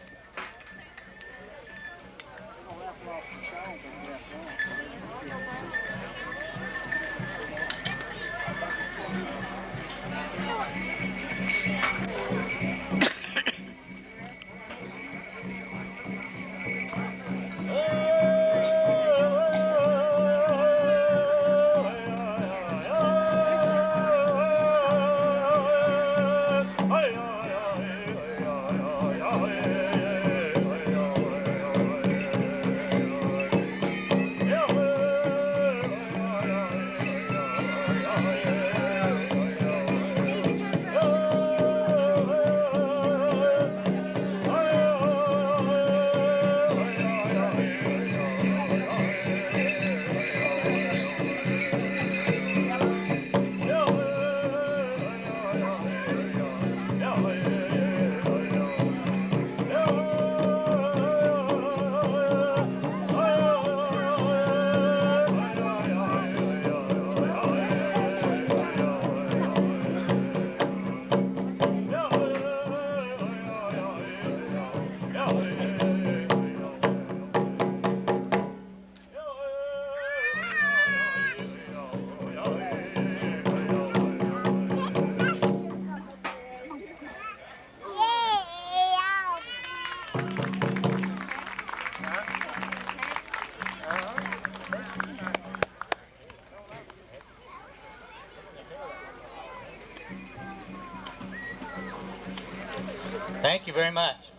Speaker 2: Thank you very much.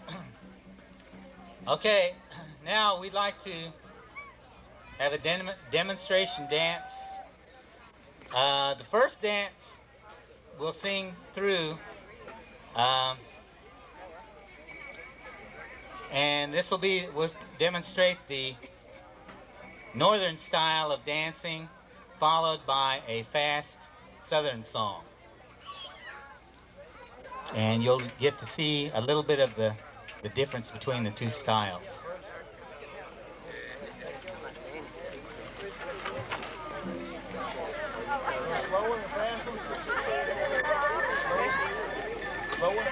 Speaker 2: Okay, now we'd like to have a demonstration dance. The first dance we'll sing through, and this will demonstrate the northern style of dancing, followed by a fast southern song. And you'll get to see a little bit of the difference between the two styles.
Speaker 8: Slower and faster? Slower?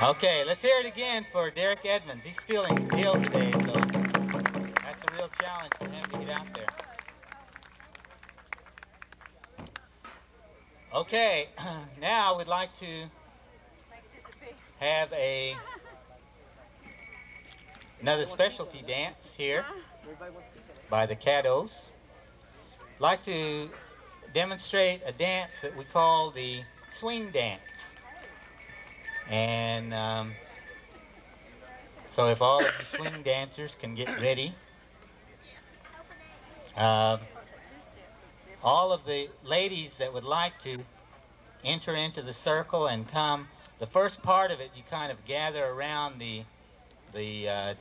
Speaker 2: Okay, let's hear it again for Derek Edmonds. He's feeling ill today, so that's a real challenge for him to get out there. Okay, now we'd like to have another specialty dance here by the Caddos. I'd like to demonstrate a dance that we call the swing dance. And so if all of you swing dancers can get ready. All of the ladies that would like to enter into the circle and come, the first part of it you kind of gather around the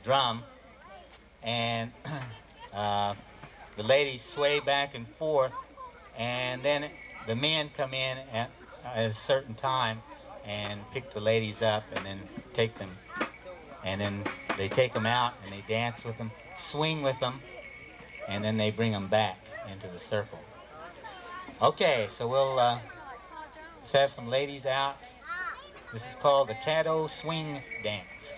Speaker 2: drum, and the ladies sway back and forth, and then the men come in at a certain time and pick the ladies up and then take them, and then they take them out and they dance with them, swing with them, and then they bring them back into the circle. Okay, so we'll let's have some ladies out. This is called the Caddo Swing Dance.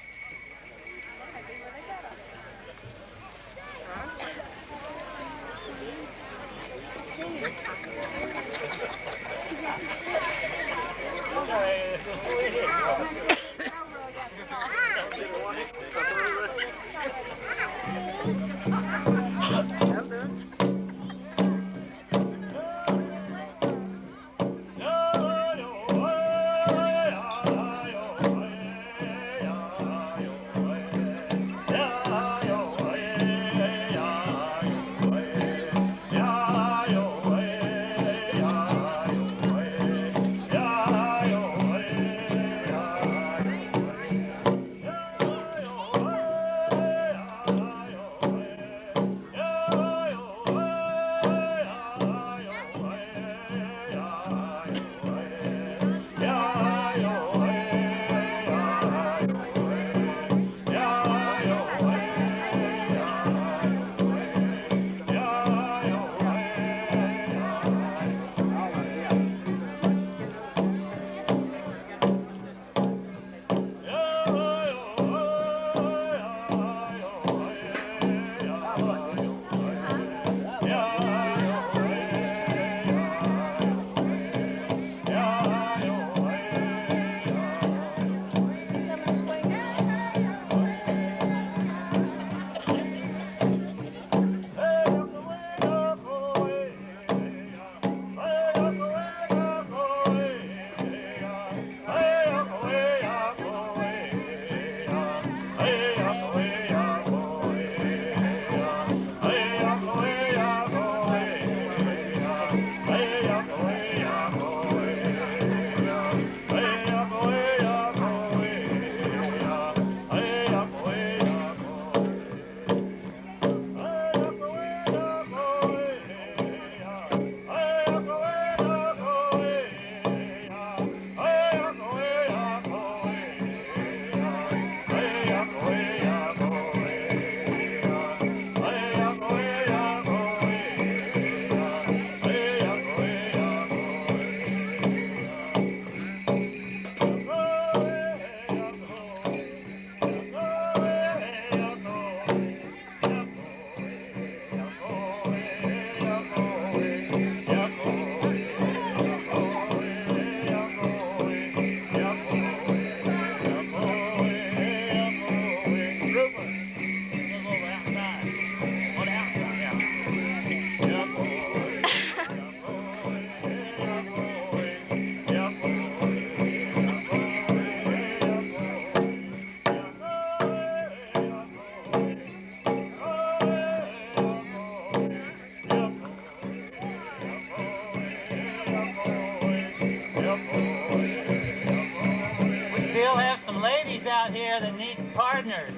Speaker 2: Out here that need partners,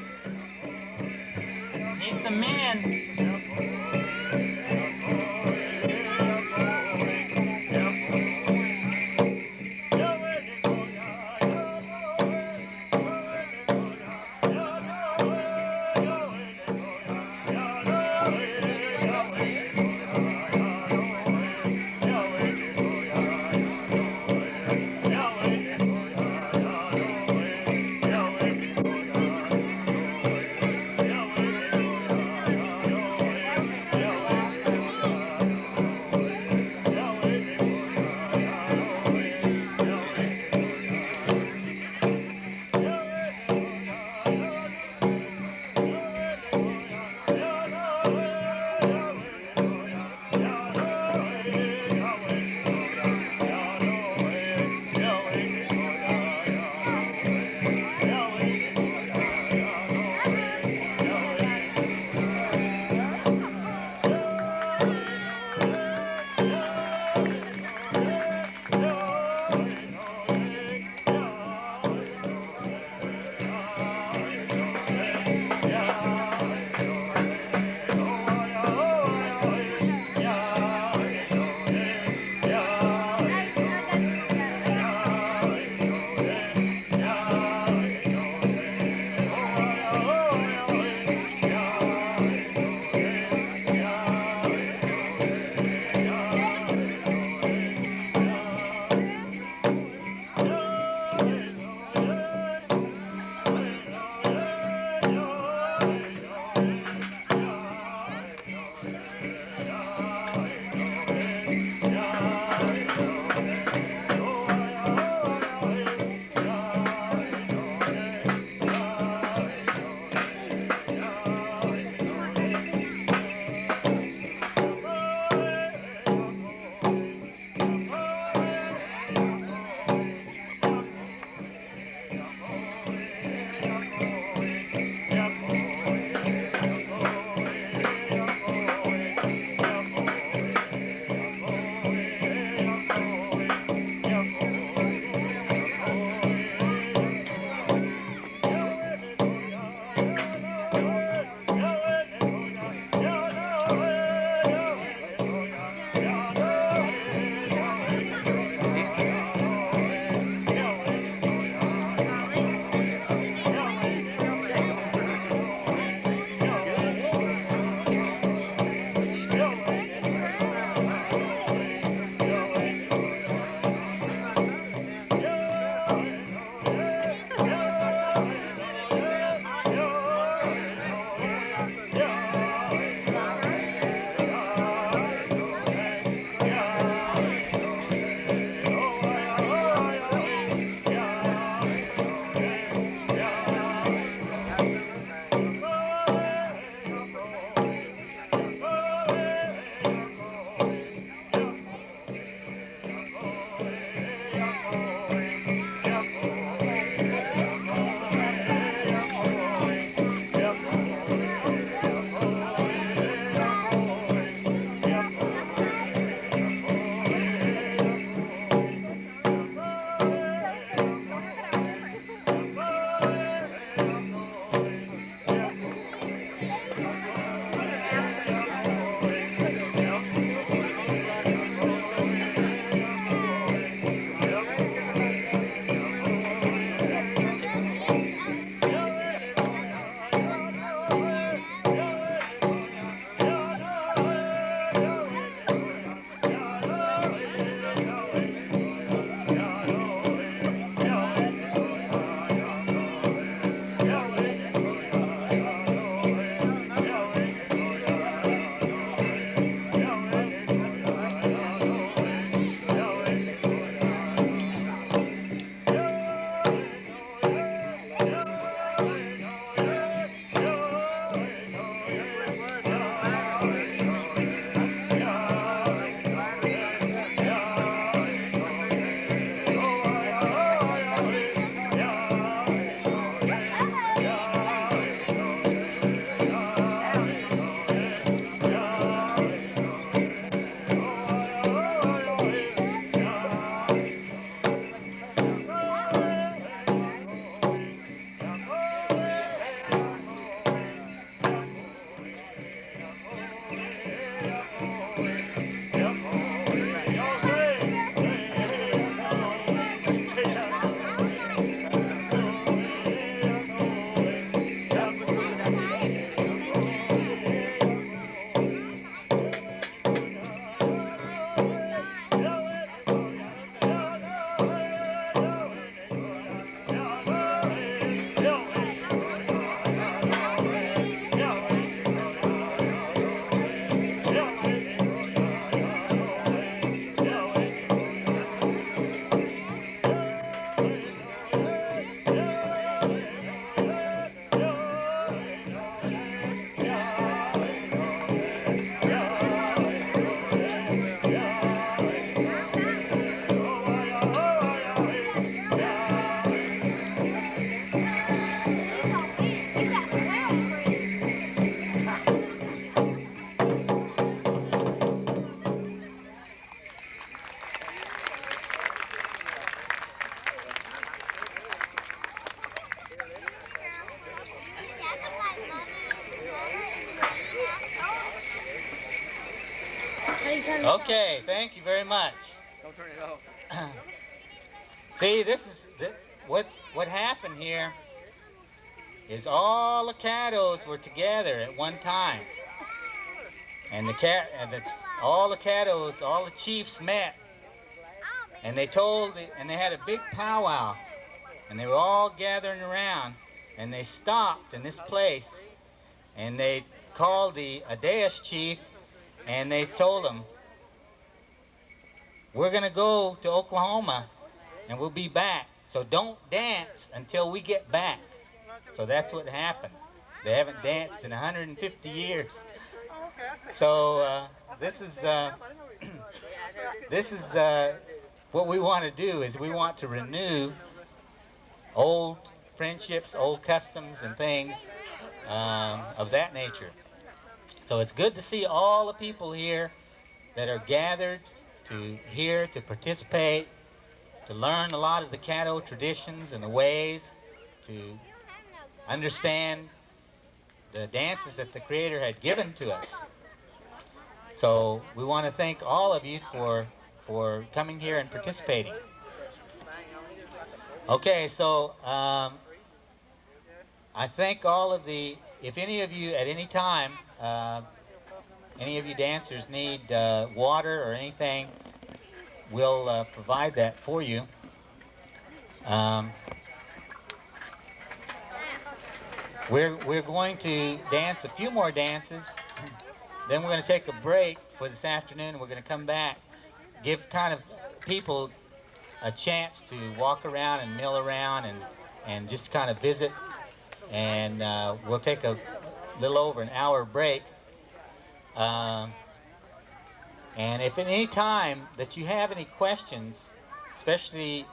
Speaker 2: need some men. Okay, thank you very much.
Speaker 7: Don't turn it off.
Speaker 2: See, what happened here is all the Caddos were together at one time, and all the Caddos, all the chiefs met, and they had a big powwow, and they were all gathering around, and they stopped in this place, and they called the Adais chief, and they told him, "We're going to go to Oklahoma, and we'll be back. So don't dance until we get back." So that's what happened. They haven't danced in 150 years. So this is what we want to do is we want to renew old friendships, old customs, and things of that nature. So it's good to see all the people here that are gathered to participate, to learn a lot of the Caddo traditions and the ways, to understand the dances that the Creator had given to us. So we want to thank all of you for coming here and participating. Okay, so I thank all of if any of you at any time, any of you dancers need water or anything, we'll provide that for you. We're going to dance a few more dances, then we're going to take a break for this afternoon, and we're going to come back, give kind of people a chance to walk around and mill around and just kind of visit, and we'll take a little over an hour break. And if at any time that you have any questions, especially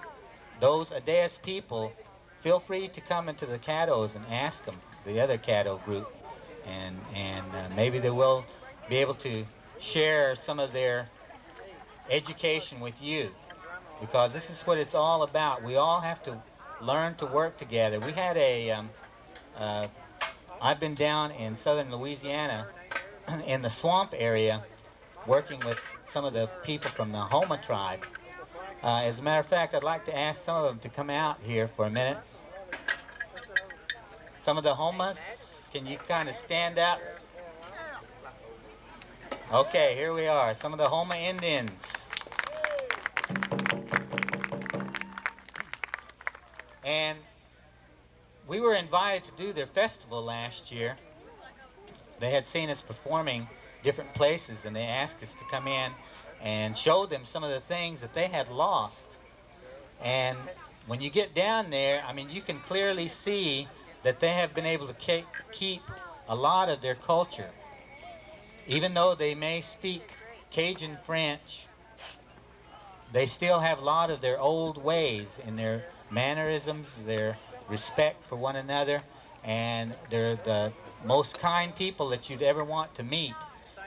Speaker 2: those Adais people, feel free to come into the Caddos and ask them, the other Caddo group, and maybe they will be able to share some of their education with you, because this is what it's all about. We all have to learn to work together. We had I've been down in southern Louisiana in the swamp area working with some of the people from the Homa tribe. As a matter of fact, I'd like to ask some of them to come out here for a minute. Some of the Homas, can you kind of stand up? Okay, here we are, some of the Homa Indians. And we were invited to do their festival last year. They had seen us performing different places, and they asked us to come in and show them some of the things that they had lost. And when you get down there, I mean, you can clearly see that they have been able to keep a lot of their culture. Even though they may speak Cajun French, they still have a lot of their old ways in their mannerisms, their respect for one another, and they're the most kind people that you'd ever want to meet.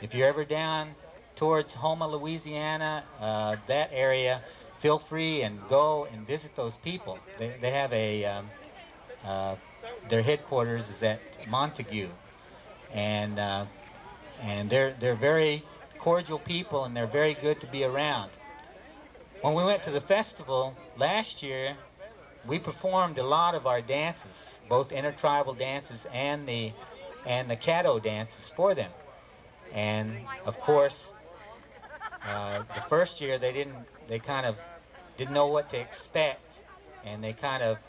Speaker 2: If you're ever down towards Houma, Louisiana, that area, feel free and go and visit those people. They have their headquarters is at Montague, and they're very cordial people, and they're very good to be around. When we went to the festival last year, we performed a lot of our dances, both intertribal dances and the Caddo dances for them. And of course, the first year they kind of didn't know what to expect, and they kind of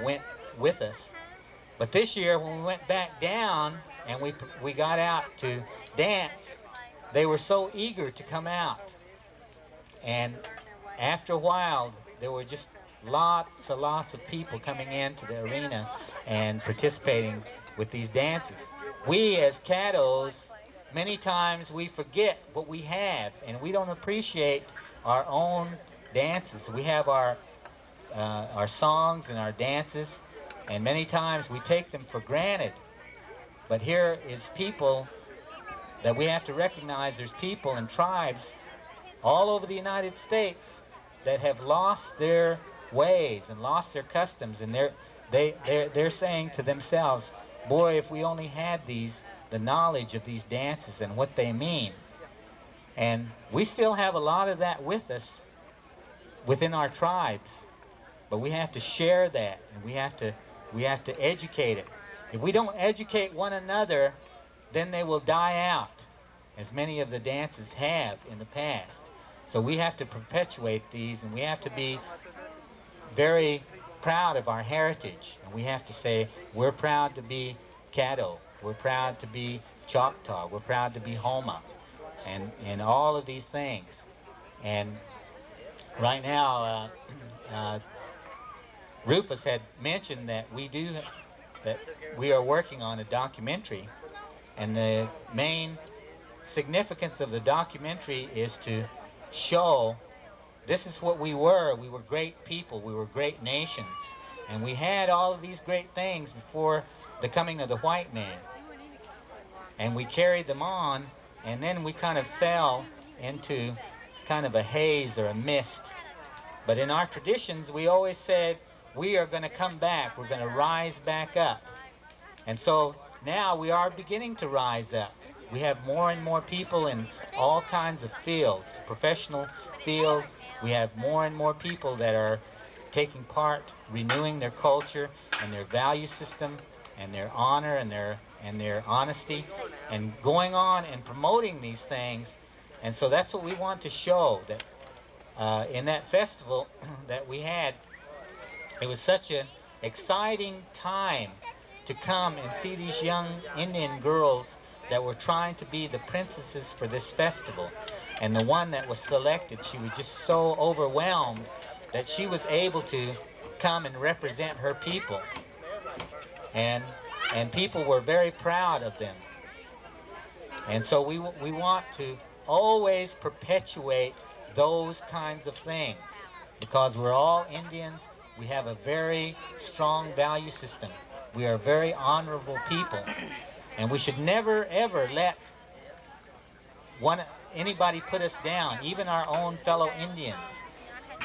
Speaker 2: went with us. But this year, when we went back down and we got out to dance, they were so eager to come out. And after a while, there were just lots of people coming into the arena and participating with these dances. We as Caddos, many times we forget what we have, and we don't appreciate our own dances. We have our songs and our dances, and many times we take them for granted. But here is people that we have to recognize. There's people and tribes all over the United States that have lost their ways and lost their customs, and they're saying to themselves, boy, if we only had the knowledge of these dances and what they mean. And we still have a lot of that with us within our tribes, but we have to share that, and we have to educate it. If we don't educate one another, then they will die out, as many of the dances have in the past. So we have to perpetuate these, and we have to be very proud of our heritage. And we have to say, we're proud to be Caddo, we're proud to be Choctaw, we're proud to be Homa, and all of these things. And right now, Rufus had mentioned that we are working on a documentary, and the main significance of the documentary is to show this is what we were. We were great people, we were great nations, and we had all of these great things before the coming of the white man, and we carried them on, and then we kind of fell into kind of a haze or a mist. But in our traditions, we always said, we are going to come back, we're going to rise back up. And so now we are beginning to rise up. We have more and more people in all kinds of fields, professional fields. We have more and more people that are taking part, renewing their culture and their value system and their honor and their honesty, and going on and promoting these things. And so that's what we want to show, that in that festival that we had, it was such an exciting time to come and see these young Indian girls that were trying to be the princesses for this festival. And the one that was selected, she was just so overwhelmed that she was able to come and represent her people. And people were very proud of them. And so we want to always perpetuate those kinds of things, because we're all Indians. We have a very strong value system. We are very honorable people, and we should never ever let anybody put us down, even our own fellow Indians.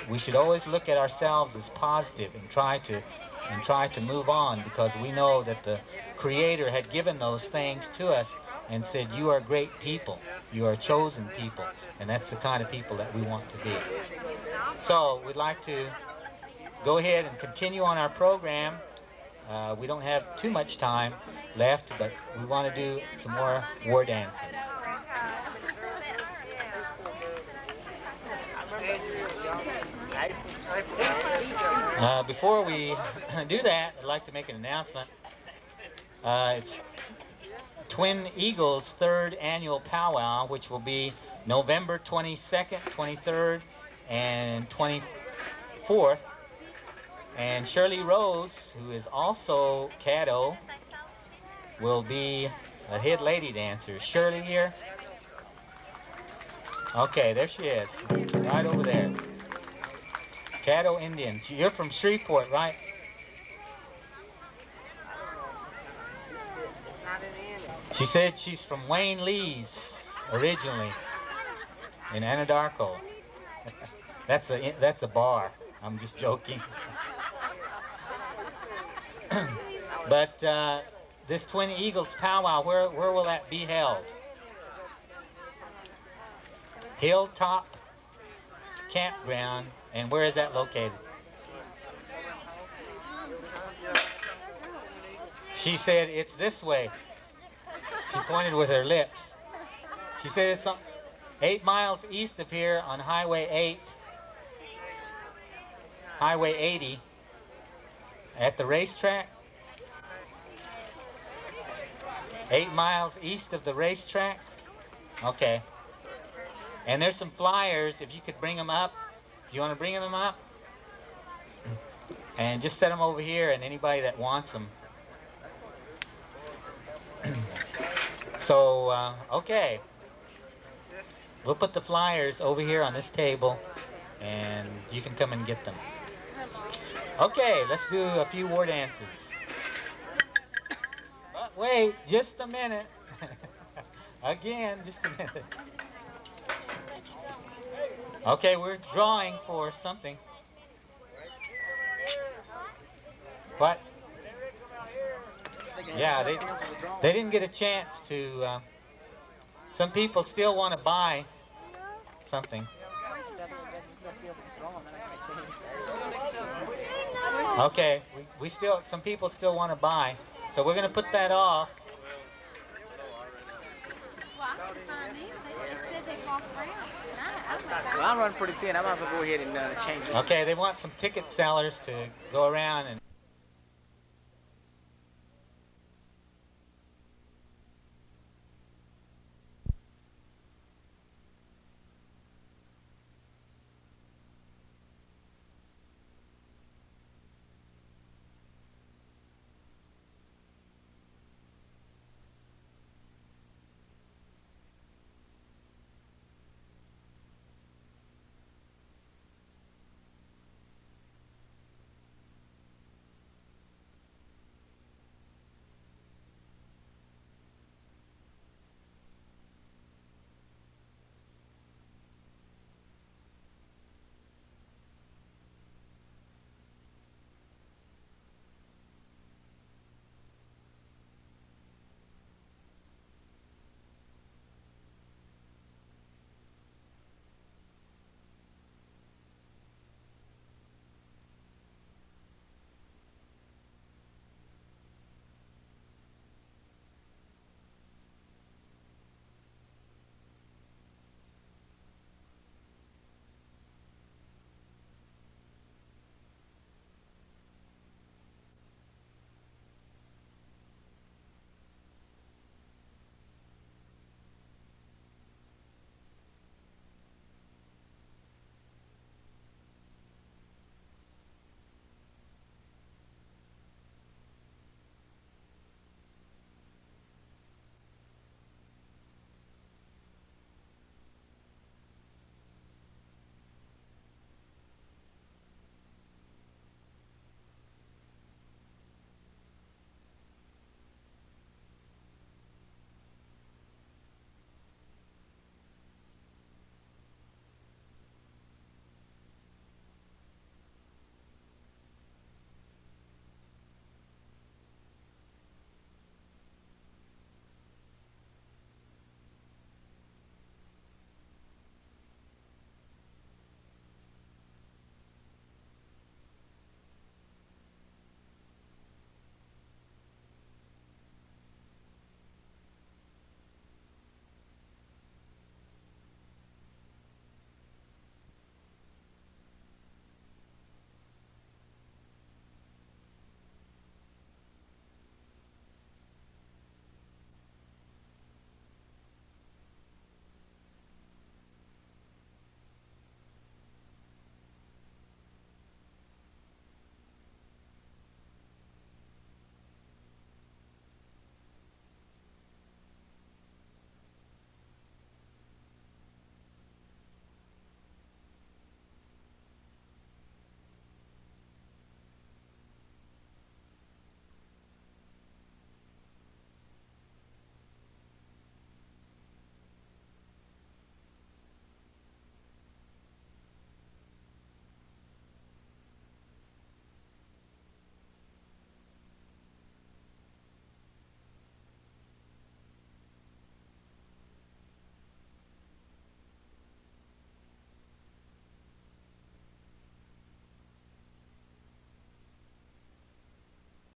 Speaker 2: We should always look at ourselves as positive and try to move on, because we know that the Creator had given those things to us and said, you are great people, you are chosen people, and that's the kind of people that we want to be. So we'd like to go ahead and continue on our program. We don't have too much time left, but we want to do some more war dances. Before we do that, I'd like to make an announcement. It's Twin Eagles' 3rd annual powwow, which will be November 22nd, 23rd, and 24th. And Shirley Rose, who is also Caddo, will be a head lady dancer. Is Shirley here? Okay, there she is, right over there. Caddo Indians. You're from Shreveport, right? She said she's from Wayne Lee's originally, in Anadarko. That's a bar. I'm just joking. But this Twin Eagles powwow, where will that be held? Hilltop Campground. And where is that located? She said it's this way. She pointed with her lips. She said it's 8 miles east of here on Highway 8, Highway 80, at the racetrack. 8 miles east of the racetrack? Okay. And there's some flyers, if you could bring them up. You want to bring them up? And just set them over here, and anybody that wants them. So, okay. We'll put the flyers over here on this table, and you can come and get them. Okay, let's do a few war dances. But wait, just a minute. Again, just a minute. Okay, we're drawing for something. What? Yeah, they didn't get a chance to. Some people still want to buy something. Okay, we still, some people still want to buy, so we're going to put that off.
Speaker 10: Well, I can find them. They said they cost around.
Speaker 11: Well, I'm running pretty thin. I might as well go ahead and change this.
Speaker 2: Okay, they want some ticket sellers to go around and